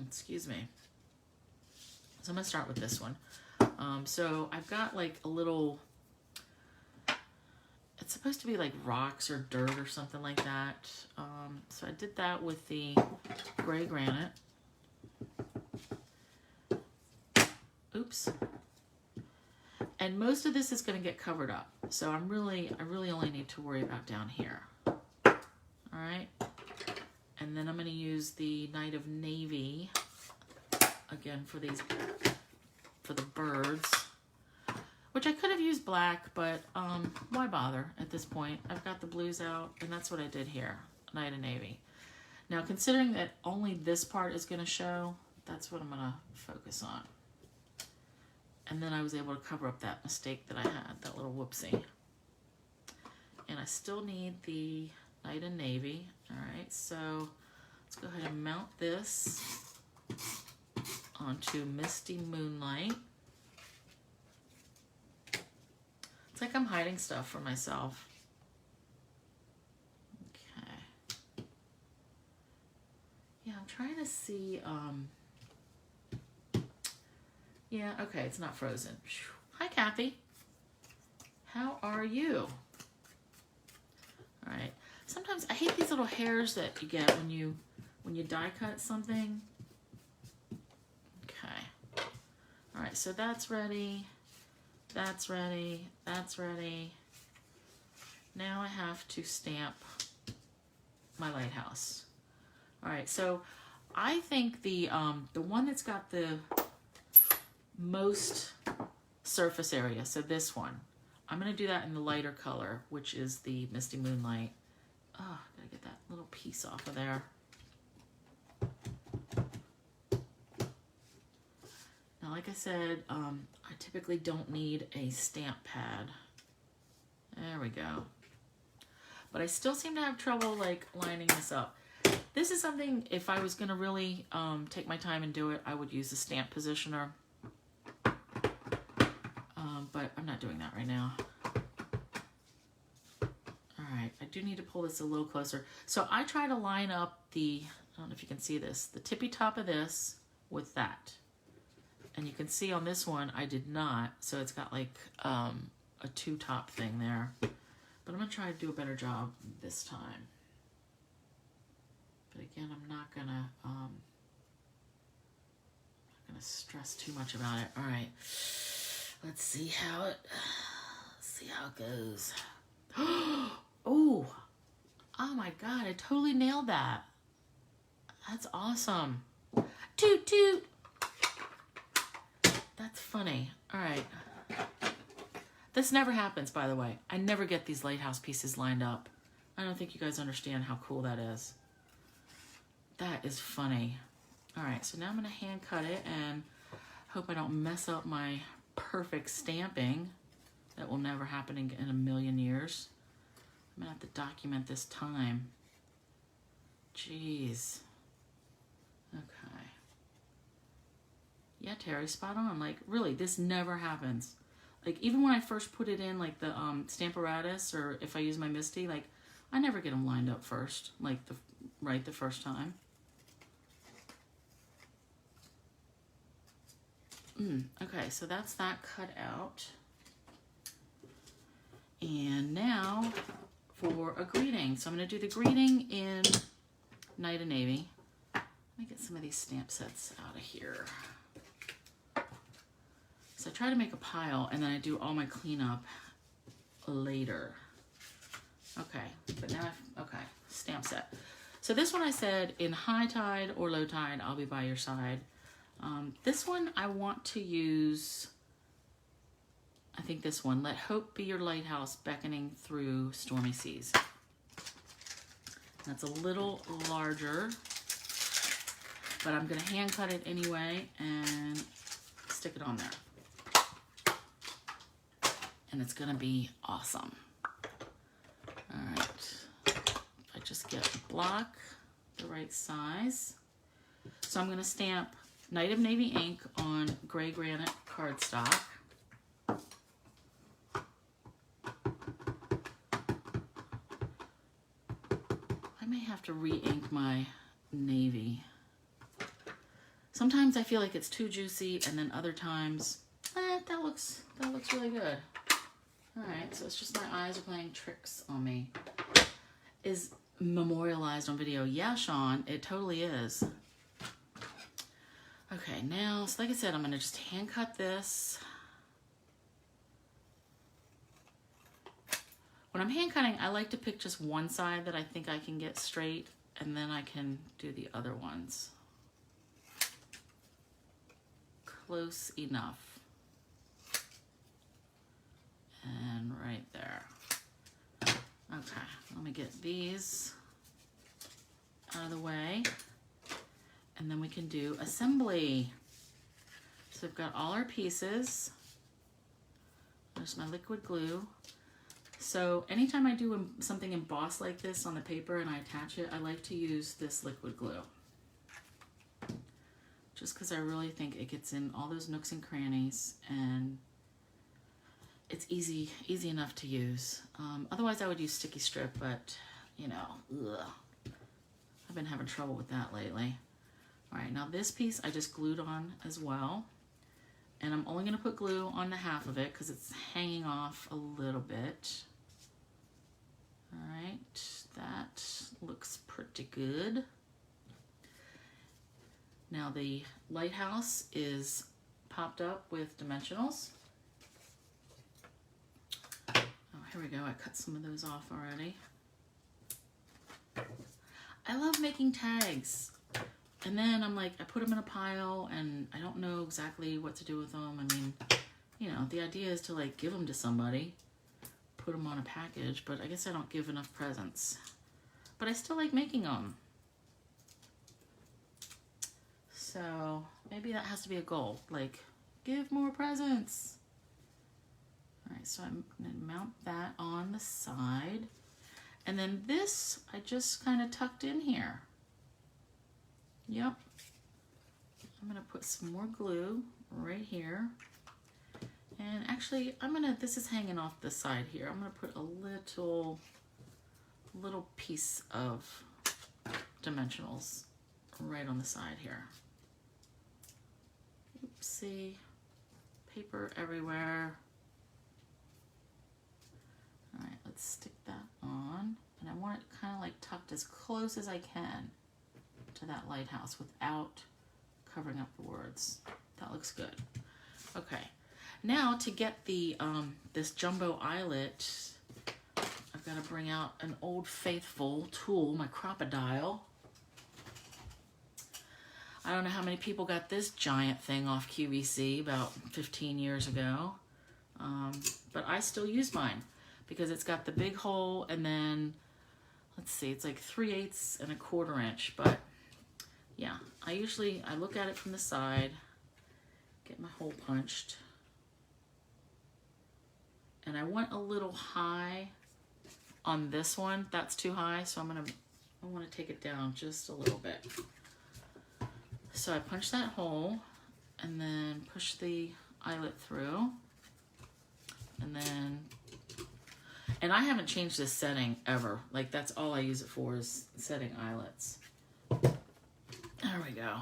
Excuse me. So I'm gonna start with this one. So I've got like a little, it's supposed to be like rocks or dirt or something like that. So I did that with the Gray Granite. Oops. And most of this is going to get covered up. So I really only need to worry about down here. All right. And then I'm going to use the Night of Navy again for these, for the birds, which I could have used black, but why bother at this point? I've got the blues out, and that's what I did here, Night of Navy. Now, considering that only this part is going to show, that's what I'm going to focus on. And then I was able to cover up that mistake that I had, that little whoopsie. And I still need the Night of Navy. All right, so let's go ahead and mount this onto Misty Moonlight. It's like I'm hiding stuff from myself. Okay. Yeah, I'm trying to see, yeah, okay, it's not frozen. Hi, Kathy. How are you? All right. Sometimes I hate these little hairs that you get when you die cut something. Okay. All right, so that's ready. That's ready. That's ready. Now I have to stamp my lighthouse. All right, so I think the one that's got the most surface area, so this one, I'm going to do that in the lighter color, which is the Misty Moonlight. Oh, gotta get that little piece off of there. Now, like I said, I typically don't need a stamp pad. There we go. But I still seem to have trouble like lining this up. This is something, if I was going to really take my time and do it, I would use a stamp positioner. But I'm not doing that right now. All right, I do need to pull this a little closer. So I try to line up the, I don't know if you can see this, the tippy top of this with that. And you can see on this one, I did not. So it's got like a two-top thing there. But I'm going to try to do a better job this time. But again, I'm not gonna want to stress too much about it. All right. Let's see how it goes. Oh my God, I totally nailed that. That's awesome. Toot toot. That's funny. All right. This never happens, by the way. I never get these lighthouse pieces lined up. I don't think you guys understand how cool that is. That is funny. All right, so now I'm gonna hand cut it and hope I don't mess up my perfect stamping. That will never happen in a million years. I'm gonna have to document this time. Jeez. Okay. Yeah, Terry, spot on. Like, really, this never happens. Like, even when I first put it in, like the Stamparatus, or if I use my Misty, like, I never get them lined up first, like the first time. Okay, so that's that cut out. And now for a greeting. So I'm going to do the greeting in Night of Navy. Let me get some of these stamp sets out of here. So I try to make a pile and then I do all my cleanup later. Okay, but now okay, stamp set. So this one I said in high tide or low tide, I'll be by your side. This one I want to use, I think this one, Let Hope Be Your Lighthouse Beckoning Through Stormy Seas. That's a little larger, but I'm gonna hand cut it anyway and stick it on there. And it's gonna be awesome. All right, I just get a block the right size. So I'm gonna stamp Night of Navy ink on gray granite cardstock. I may have to re-ink my navy. Sometimes I feel like it's too juicy, and then other times, that looks really good. All right, so it's just my eyes are playing tricks on me. Is memorialized on video? Yeah, Sean, it totally is. Okay, now, so like I said, I'm gonna just hand cut this. When I'm hand cutting, I like to pick just one side that I think I can get straight, and then I can do the other ones. Close enough. And right there. Okay, let me get these out of the way. And then we can do assembly. So we've got all our pieces. There's my liquid glue. So anytime I do something embossed like this on the paper and I attach it, I like to use this liquid glue. Just because I really think it gets in all those nooks and crannies, and it's easy enough to use. Otherwise I would use sticky strip, but you know, I've been having trouble with that lately. All right, now this piece I just glued on as well. And I'm only gonna put glue on the half of it because it's hanging off a little bit. All right, that looks pretty good. Now the lighthouse is popped up with dimensionals. Oh, here we go, I cut some of those off already. I love making tags. And then I'm like, I put them in a pile and I don't know exactly what to do with them. I mean, you know, the idea is to like give them to somebody, put them on a package, but I guess I don't give enough presents. But I still like making them. So maybe that has to be a goal, like give more presents. All right, so I'm gonna mount that on the side. And then this, I just kind of tucked in here. Yep. I'm gonna put some more glue right here. And actually, this is hanging off the side here. I'm gonna put a little piece of dimensionals right on the side here. Oopsie, paper everywhere. All right, let's stick that on. And I want it kind of like tucked as close as I can to that lighthouse without covering up the words. That looks good. Okay. Now to get the this jumbo eyelet, I've got to bring out an old faithful tool, my Crocodile. I don't know how many people got this giant thing off QVC about 15 years ago, but I still use mine because it's got the big hole, and then, let's see, it's like 3/8 and 1/4 inch, but yeah, I look at it from the side, get my hole punched, and I want a little high on this one. That's too high, so I want to take it down just a little bit. So I punch that hole and then push the eyelet through, and I haven't changed this setting ever. Like, that's all I use it for, is setting eyelets. There we go.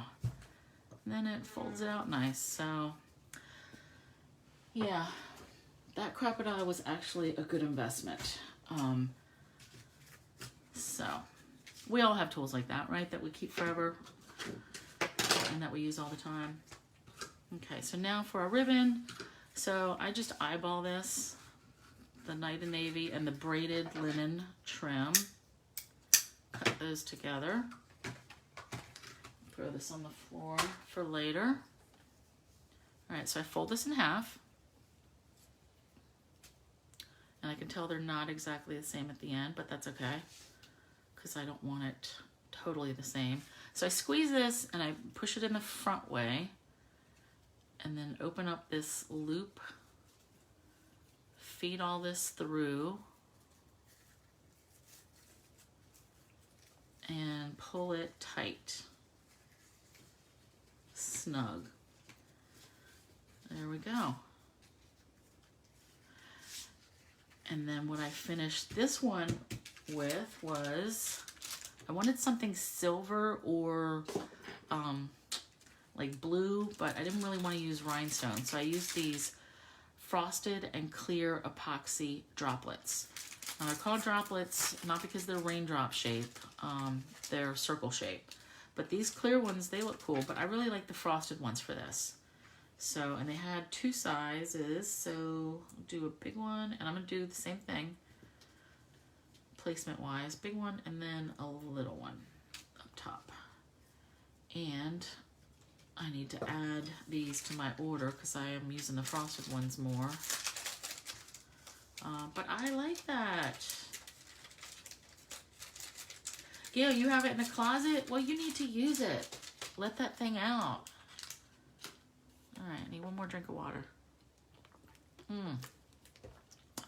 And then it folds out nice. So yeah, that Crocodile was actually a good investment. So we all have tools like that, right? That we keep forever and that we use all the time. Okay, so now for our ribbon. So I just eyeball this, the Night and Navy and the braided linen trim. Cut those together. Throw this on the floor for later. All right, so I fold this in half. And I can tell they're not exactly the same at the end, but that's okay, because I don't want it totally the same. So I squeeze this and I push it in the front way, and then open up this loop, feed all this through, and pull it tight, snug. There we go. And then what I finished this one with was, I wanted something silver or like blue, but I didn't really want to use rhinestones. So I used these frosted and clear epoxy droplets. Now they're called droplets, not because they're raindrop shape, they're circle shape. But these clear ones, they look cool, but I really like the frosted ones for this. So, and they had 2 sizes, so I'll do a big one, and I'm going to do the same thing, placement-wise. Big one, and then a little one up top. And I need to add these to my order because I am using the frosted ones more. But I like that. Gail, you have it in the closet? Well, you need to use it. Let that thing out. All right, I need one more drink of water. All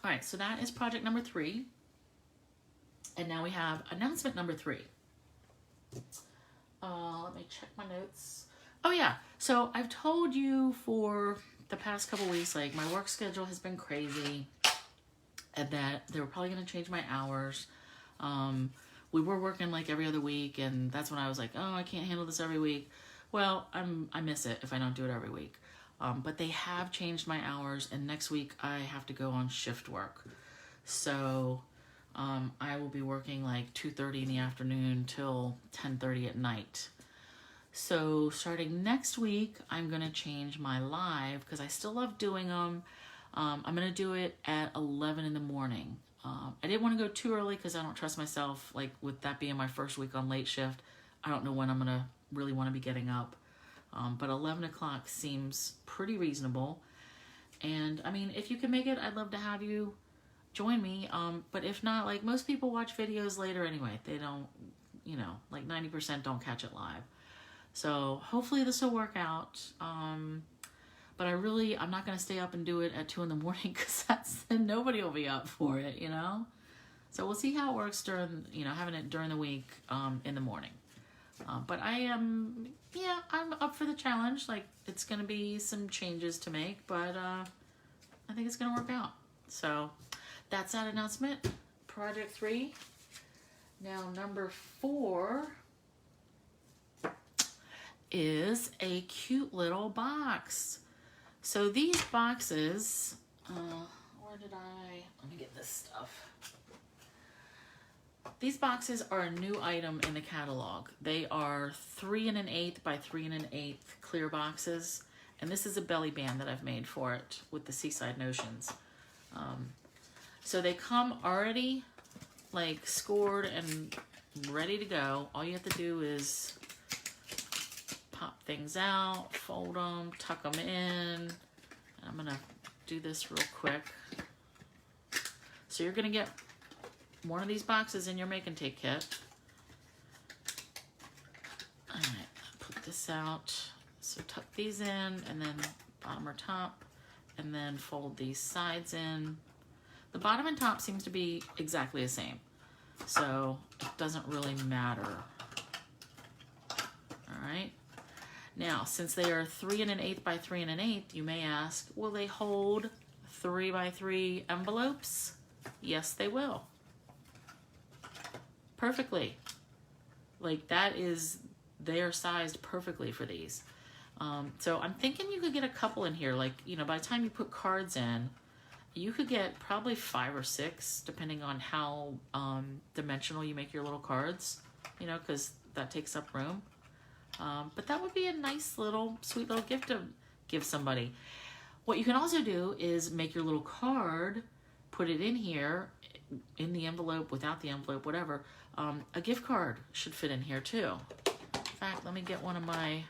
right, so that is project number 3. And now we have announcement number 3. Let me check my notes. Oh yeah, so I've told you for the past couple weeks, like, my work schedule has been crazy and that they were probably gonna change my hours. We were working like every other week, and that's when I was like, oh, I can't handle this every week. Well, I miss it if I don't do it every week. But they have changed my hours, and next week I have to go on shift work. So I will be working like 2:30 in the afternoon till 10:30 at night. So starting next week, I'm going to change my live, because I still love doing them. I'm going to do it at 11 in the morning. I didn't want to go too early because I don't trust myself, like with that being my first week on late shift. I don't know when I'm going to really want to be getting up. But 11 o'clock seems pretty reasonable. And I mean, if you can make it, I'd love to have you join me. But if not, like, most people watch videos later anyway. They don't, you know, like 90% don't catch it live. So hopefully this will work out. But I'm not going to stay up and do it at 2 in the morning, because then nobody will be up for it, you know? So we'll see how it works during, you know, having it during the week, in the morning. But I'm up for the challenge. Like, it's going to be some changes to make, but I think it's going to work out. So that's that announcement. Project 3. Now, number 4 is a cute little box. So these boxes, let me get this stuff. These boxes are a new item in the catalog. They are 3 1/8 by 3 1/8 clear boxes, And this is a belly band that I've made for it with the Seaside Notions. So they come already like scored and ready to go. All you have to do is pop things out, fold them, tuck them in. I'm gonna do this real quick. So you're gonna get one of these boxes in your make and take kit. All right, put this out. So tuck these in, and then bottom or top, and then fold these sides in. The bottom and top seems to be exactly the same, so it doesn't really matter. All right. Now, since they are 3 1/8 by 3 1/8, you may ask, will they hold 3 by 3 envelopes? Yes, they will. Perfectly. Like that is, they are sized perfectly for these. So I'm thinking you could get a couple in here. Like, you know, by the time you put cards in, you could get probably 5 or 6, depending on how dimensional you make your little cards, you know, because that takes up room. But that would be a nice little, sweet little gift to give somebody. What you can also do is make your little card, put it in here, in the envelope, without the envelope, whatever. A gift card should fit in here too. In fact, let me get one of my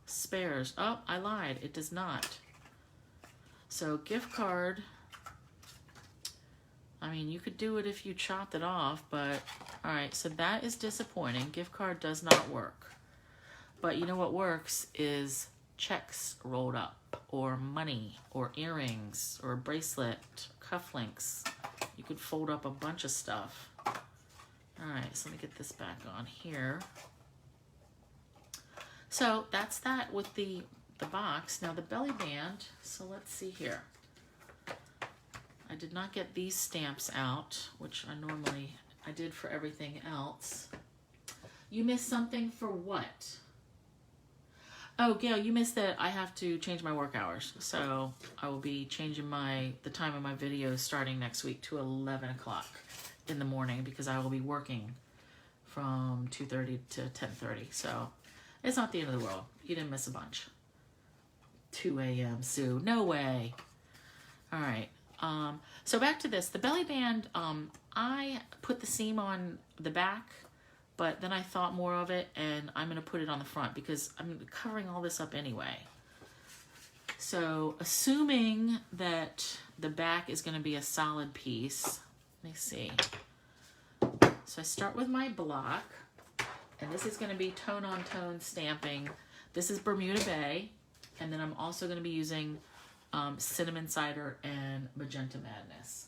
spares. Oh, I lied. It does not. So gift card, I mean, you could do it if you chopped it off, but all right, so that is disappointing. Gift card does not work. But you know what works is checks rolled up, or money, or earrings, or a bracelet, cufflinks. You could fold up a bunch of stuff. All right, so let me get this back on here. So that's that with the box. Now the belly band, so let's see here. I did not get these stamps out, which I did for everything else. You missed something for what? Oh, Gail, you missed that I have to change my work hours. So I will be changing the time of my videos starting next week to 11 o'clock in the morning, because I will be working from 2:30 to 10:30. So it's not the end of the world. You didn't miss a bunch. 2 a.m. Sue. No way. All right. So back to this. The belly band, I put the seam on the back, but then I thought more of it, and I'm going to put it on the front because I'm covering all this up anyway. So assuming that the back is going to be a solid piece, let me see. So I start with my block, and this is going to be tone-on-tone stamping. This is Bermuda Bay, and then I'm also going to be using Cinnamon Cider and Magenta Madness.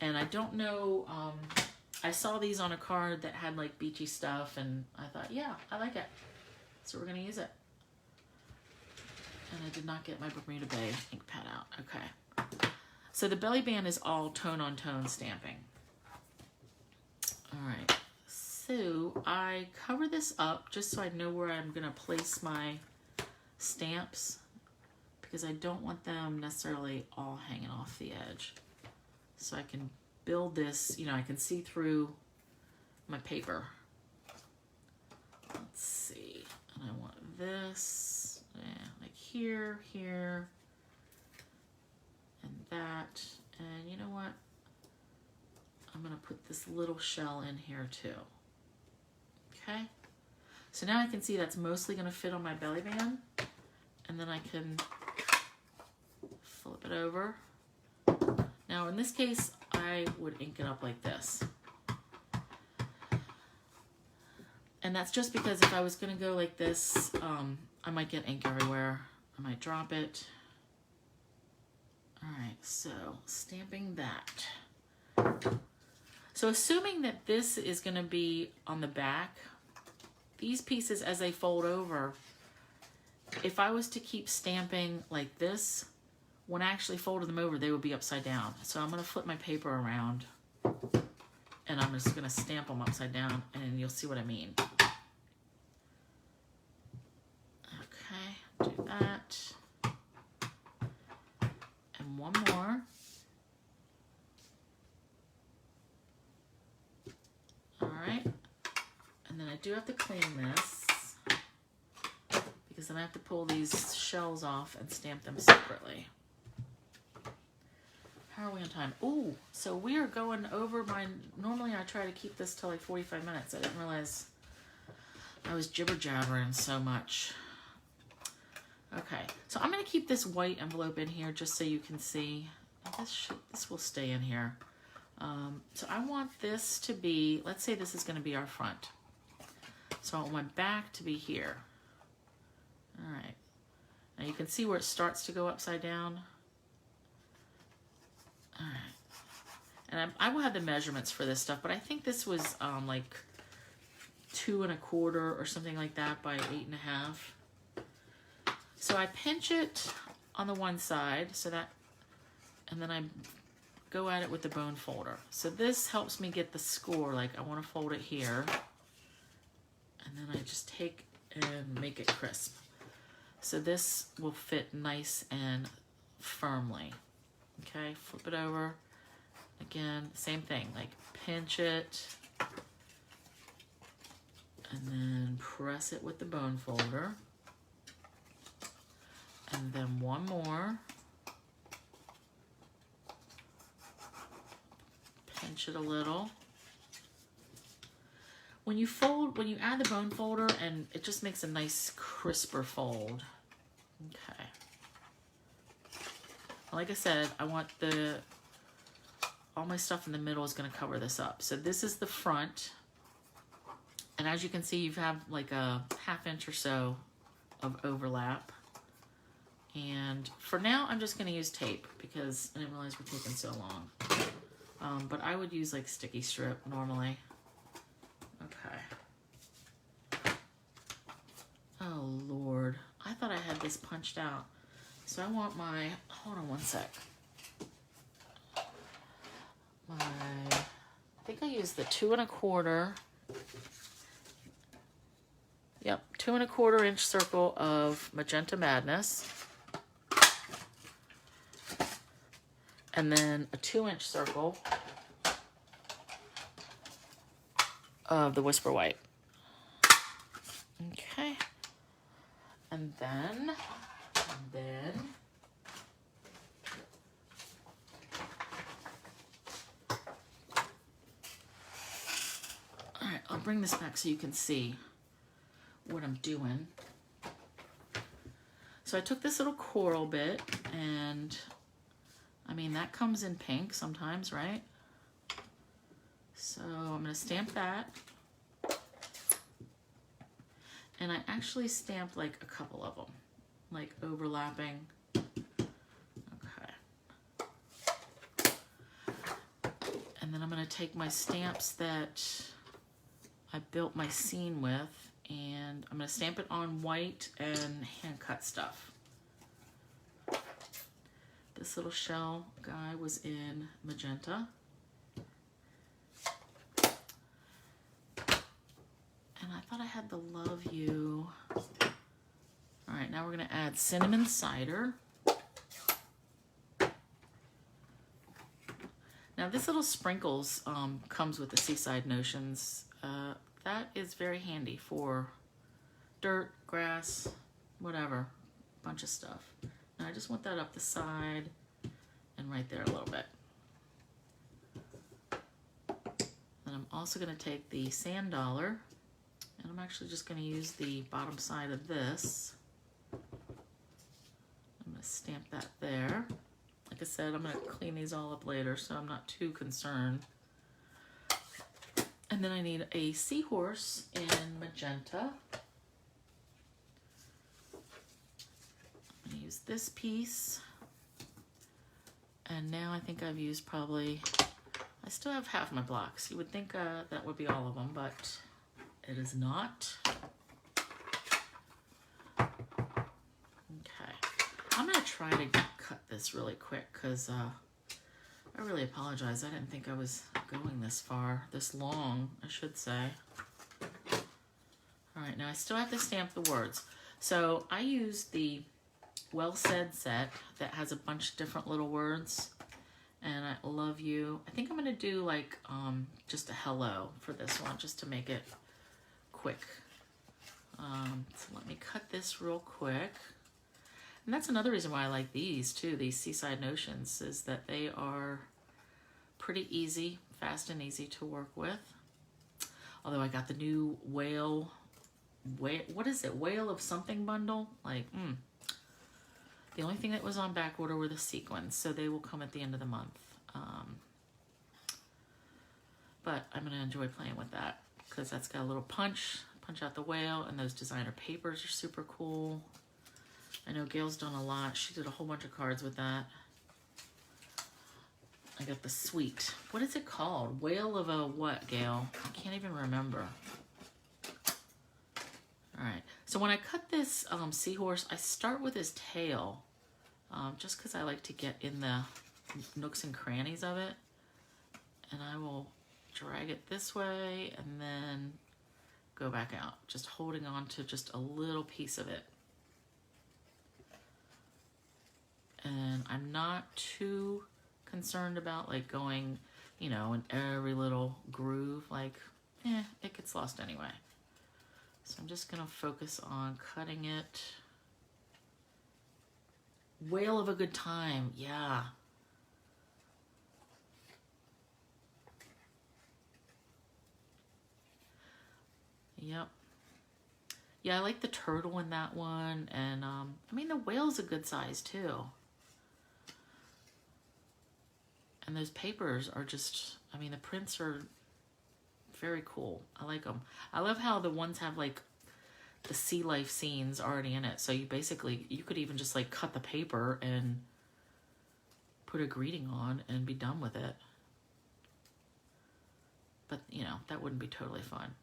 And I don't know, I saw these on a card that had like beachy stuff, and I thought, yeah, I like it. So we're going to use it. And I did not get my Bermuda Bay ink pad out. Okay. So the belly band is all tone-on-tone stamping. All right. So I cover this up just so I know where I'm going to place my stamps, because I don't want them necessarily all hanging off the edge. So I can build this, you know, I can see through my paper. Let's see. And I want this, like here, here, and that. And you know what? I'm going to put this little shell in here too. Okay? So now I can see that's mostly going to fit on my belly band. And then I can flip it over. Now in this case, I would ink it up like this. And that's just because if I was going to go like this, I might get ink everywhere. I might drop it. All right, so stamping that. So assuming that this is going to be on the back, these pieces as they fold over, if I was to keep stamping like this, when I actually folded them over, they would be upside down. So I'm going to flip my paper around, and I'm just going to stamp them upside down, and you'll see what I mean. Okay, do that. And one more. All right. And then I do have to clean this. because then I have to pull these shells off and stamp them separately. How are we on time? Ooh, so we are going over my, normally I try to keep this till like 45 minutes. I didn't realize I was jibber-jabbering so much. Okay, so I'm going to keep this white envelope in here just so you can see. This will stay in here. So I want this to be, let's say this is going to be our front. So I want my back to be here. All right. Now you can see where it starts to go upside down. All right. And I will have the measurements for this stuff, but I think this was like 2 1/4 or something like that by 8 1/2. So I pinch it on the one side so that, and then I go at it with the bone folder. So this helps me get the score, like I want to fold it here. And then I just take and make it crisp. So this will fit nice and firmly. Okay, flip it over. Again, same thing, like pinch it. And then press it with the bone folder. And then one more. Pinch it a little. When you fold, when you add the bone folder, and it just makes a nice crisper fold. Okay. Like I said, I want all my stuff in the middle is going to cover this up. So this is the front. And as you can see, you have like a 1/2 inch or so of overlap. And for now, I'm just going to use tape because I didn't realize we're taking so long. But I would use like sticky strip normally. Okay. Oh, Lord. I thought I had this punched out. So I want my, hold on one sec. I think I used the 2 1/4. Yep, 2 1/4 inch circle of Magenta Madness. And then a 2 inch circle of the Whisper White. Okay. And then, all right, I'll bring this back so you can see what I'm doing. So I took this little coral bit, and I mean, that comes in pink sometimes, right? So I'm going to stamp that. And I actually stamped like a couple of them, like overlapping. Okay. And then I'm going to take my stamps that I built my scene with, and I'm going to stamp it on white and hand cut stuff. This little shell guy was in magenta. And I thought I had the Love You. All right, now we're going to add cinnamon cider. Now this little sprinkles comes with the Seaside Notions. That is very handy for dirt, grass, whatever, bunch of stuff. Now I just want that up the side and right there a little bit. Then I'm also going to take the sand dollar, and I'm actually just going to use the bottom side of this. I'm going to stamp that there. Like I said, I'm going to clean these all up later, so I'm not too concerned. And then I need a seahorse in magenta. I'm going to use this piece. And now I think I've used probably, I still have half my blocks. You would think that would be all of them, but it is not. Okay. I'm going to try to cut this really quick because I really apologize. I didn't think I was going this far, this long, I should say. All right, now I still have to stamp the words. So I used the Well Said set that has a bunch of different little words, and I love you. I think I'm going to do like just a hello for this one, just to make it quick. So let me cut this real quick. And that's another reason why I like these too, these Seaside Notions, is that they are pretty easy, fast and easy to work with. Although I got the new whale, what is it? Whale of something bundle? Like, the only thing that was on back order were the sequins, so they will come at the end of the month. But I'm gonna enjoy playing with that because that's got a little punch out the whale, and those designer papers are super cool. I know Gail's done a lot. She did a whole bunch of cards with that. I got the sweet. What is it called? Whale of a what, Gail? I can't even remember. All right. So when I cut this seahorse, I start with his tail, just because I like to get in the nooks and crannies of it. And I will drag it this way and then go back out, just holding on to just a little piece of it. And I'm not too concerned about like going, you know, in every little groove, like, it gets lost anyway. So I'm just gonna focus on cutting it. Whale of a good time, yeah. Yep. Yeah, I like the turtle in that one, and I mean the whale's a good size too. And those papers are just, I mean the prints are very cool. I like them. I love how the ones have like the sea life scenes already in it. So you basically, you could even just like cut the paper and put a greeting on and be done with it. But you know, that wouldn't be totally fun.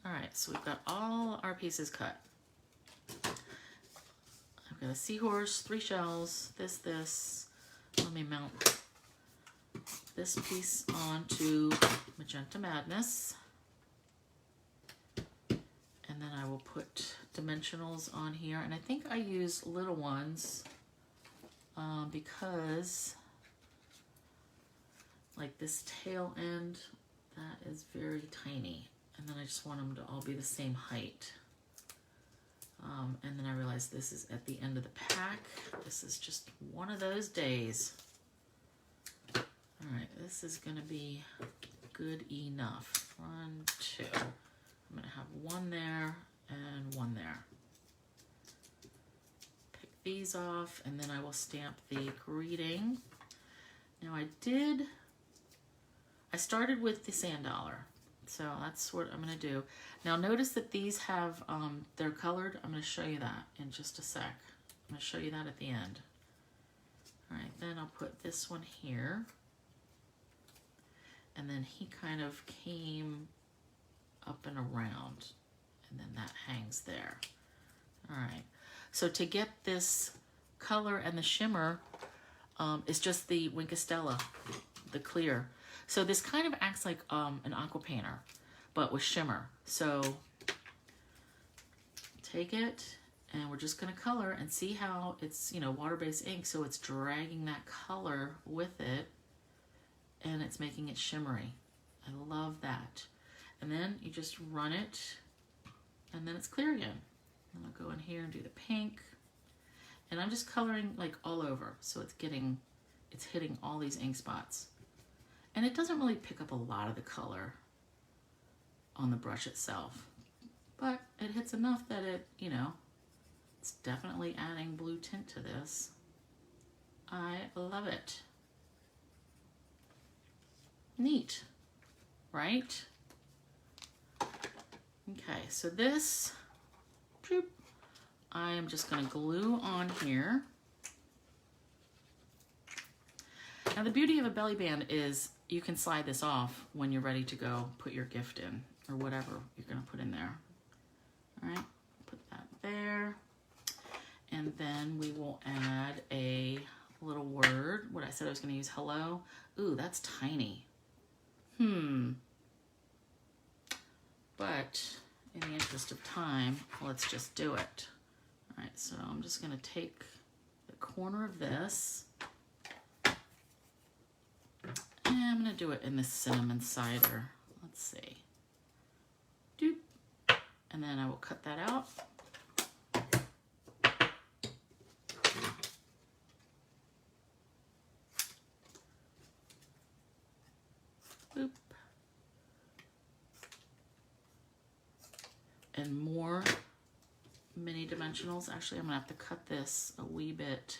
All right, so we've got all our pieces cut. I've got a seahorse, 3 shells, this. Let me mount this piece onto Magenta Madness. And then I will put dimensionals on here. And I think I use little ones because like this tail end, that is very tiny. And then I just want them to all be the same height. And then I realized this is at the end of the pack. This is just one of those days. All right, this is gonna be good enough. 1, 2. I'm gonna have 1 there and 1 there. Pick these off, and then I will stamp the greeting. Now I started with the sand dollar. So that's what I'm gonna do. Now notice that these have, they're colored. I'm gonna show you that in just a sec. I'm gonna show you that at the end. All right, then I'll put this one here. And then he kind of came up and around, and then that hangs there. All right, so to get this color and the shimmer, it's just the Winkostella, the clear. So this kind of acts like an aqua painter, but with shimmer. So take it, and we're just gonna color and see how it's, you know, water-based ink, so it's dragging that color with it, and it's making it shimmery. I love that. And then you just run it, and then it's clear again. And I'll go in here and do the pink, and I'm just coloring like all over, so it's hitting all these ink spots. And it doesn't really pick up a lot of the color on the brush itself, but it hits enough that it, you know, it's definitely adding blue tint to this. I love it. Neat, right? Okay, so this, I am just gonna glue on here. Now the beauty of a belly band is you can slide this off when you're ready to go put your gift in or whatever you're gonna put in there. All right, put that there. And then we will add a little word. What I said I was gonna use, hello. Ooh, that's tiny. But in the interest of time, let's just do it. All right, so I'm just gonna take the corner of this, and I'm gonna do it in the cinnamon cider. Let's see. Doop. And then then I will cut that out. Boop. And more mini dimensionals. Actually, I'm gonna have to cut this a wee bit.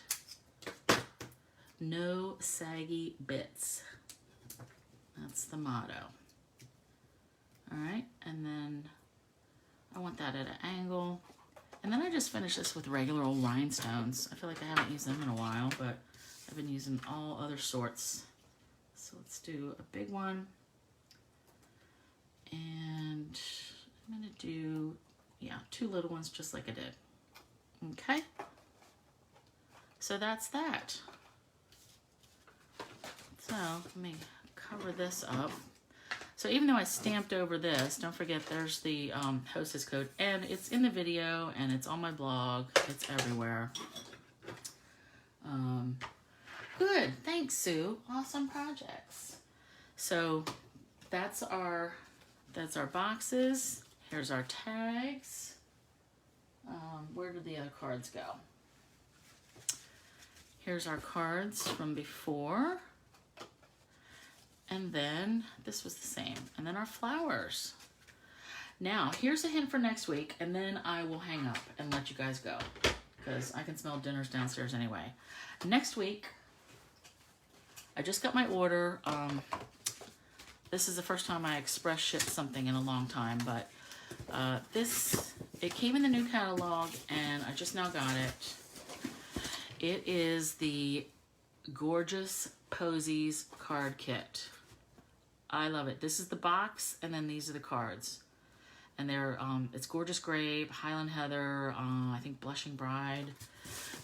No saggy bits. That's the motto. All right, and then I want that at an angle. And then I just finish this with regular old rhinestones. I feel like I haven't used them in a while, but I've been using all other sorts. So let's do a big one. And I'm gonna do, yeah, 2 little ones just like I did. Okay, so that's that. So let me cover this up. So even though I stamped over this, don't forget there's the Hostess Code, and it's in the video and it's on my blog. It's everywhere. Good, thanks, Sue. Awesome projects. So that's our boxes. Here's our tags. Where did the other cards go? Here's our cards from before. And then this was the same. And then our flowers. Now, here's a hint for next week, and then I will hang up and let you guys go, because I can smell dinner's downstairs anyway. Next week, I just got my order. This is the first time I express shipped something in a long time, but it came in the new catalog, and I just now got it. It is the Gorgeous Posies card kit. I love it. This is the box, and then these are the cards. And they're, it's Gorgeous Grape, Highland Heather, I think Blushing Bride.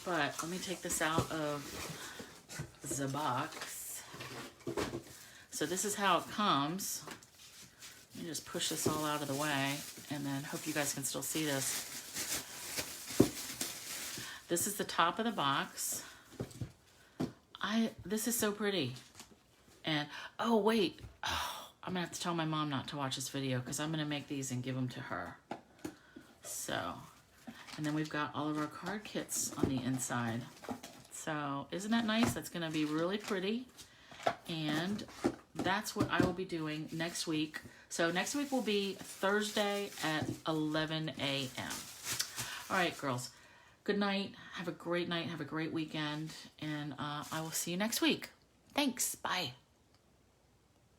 But let me take this out of the box. So this is how it comes. Let me just push this all out of the way, and then hope you guys can still see this. This is the top of the box. This is so pretty. And, oh wait, I'm gonna have to tell my mom not to watch this video, because I'm gonna make these and give them to her. So, and then we've got all of our card kits on the inside. So, isn't that nice? That's gonna be really pretty. And that's what I will be doing next week. So next week will be Thursday at 11 a.m. All right, girls. Good night. Have a great night. Have a great weekend. And I will see you next week. Thanks. Bye.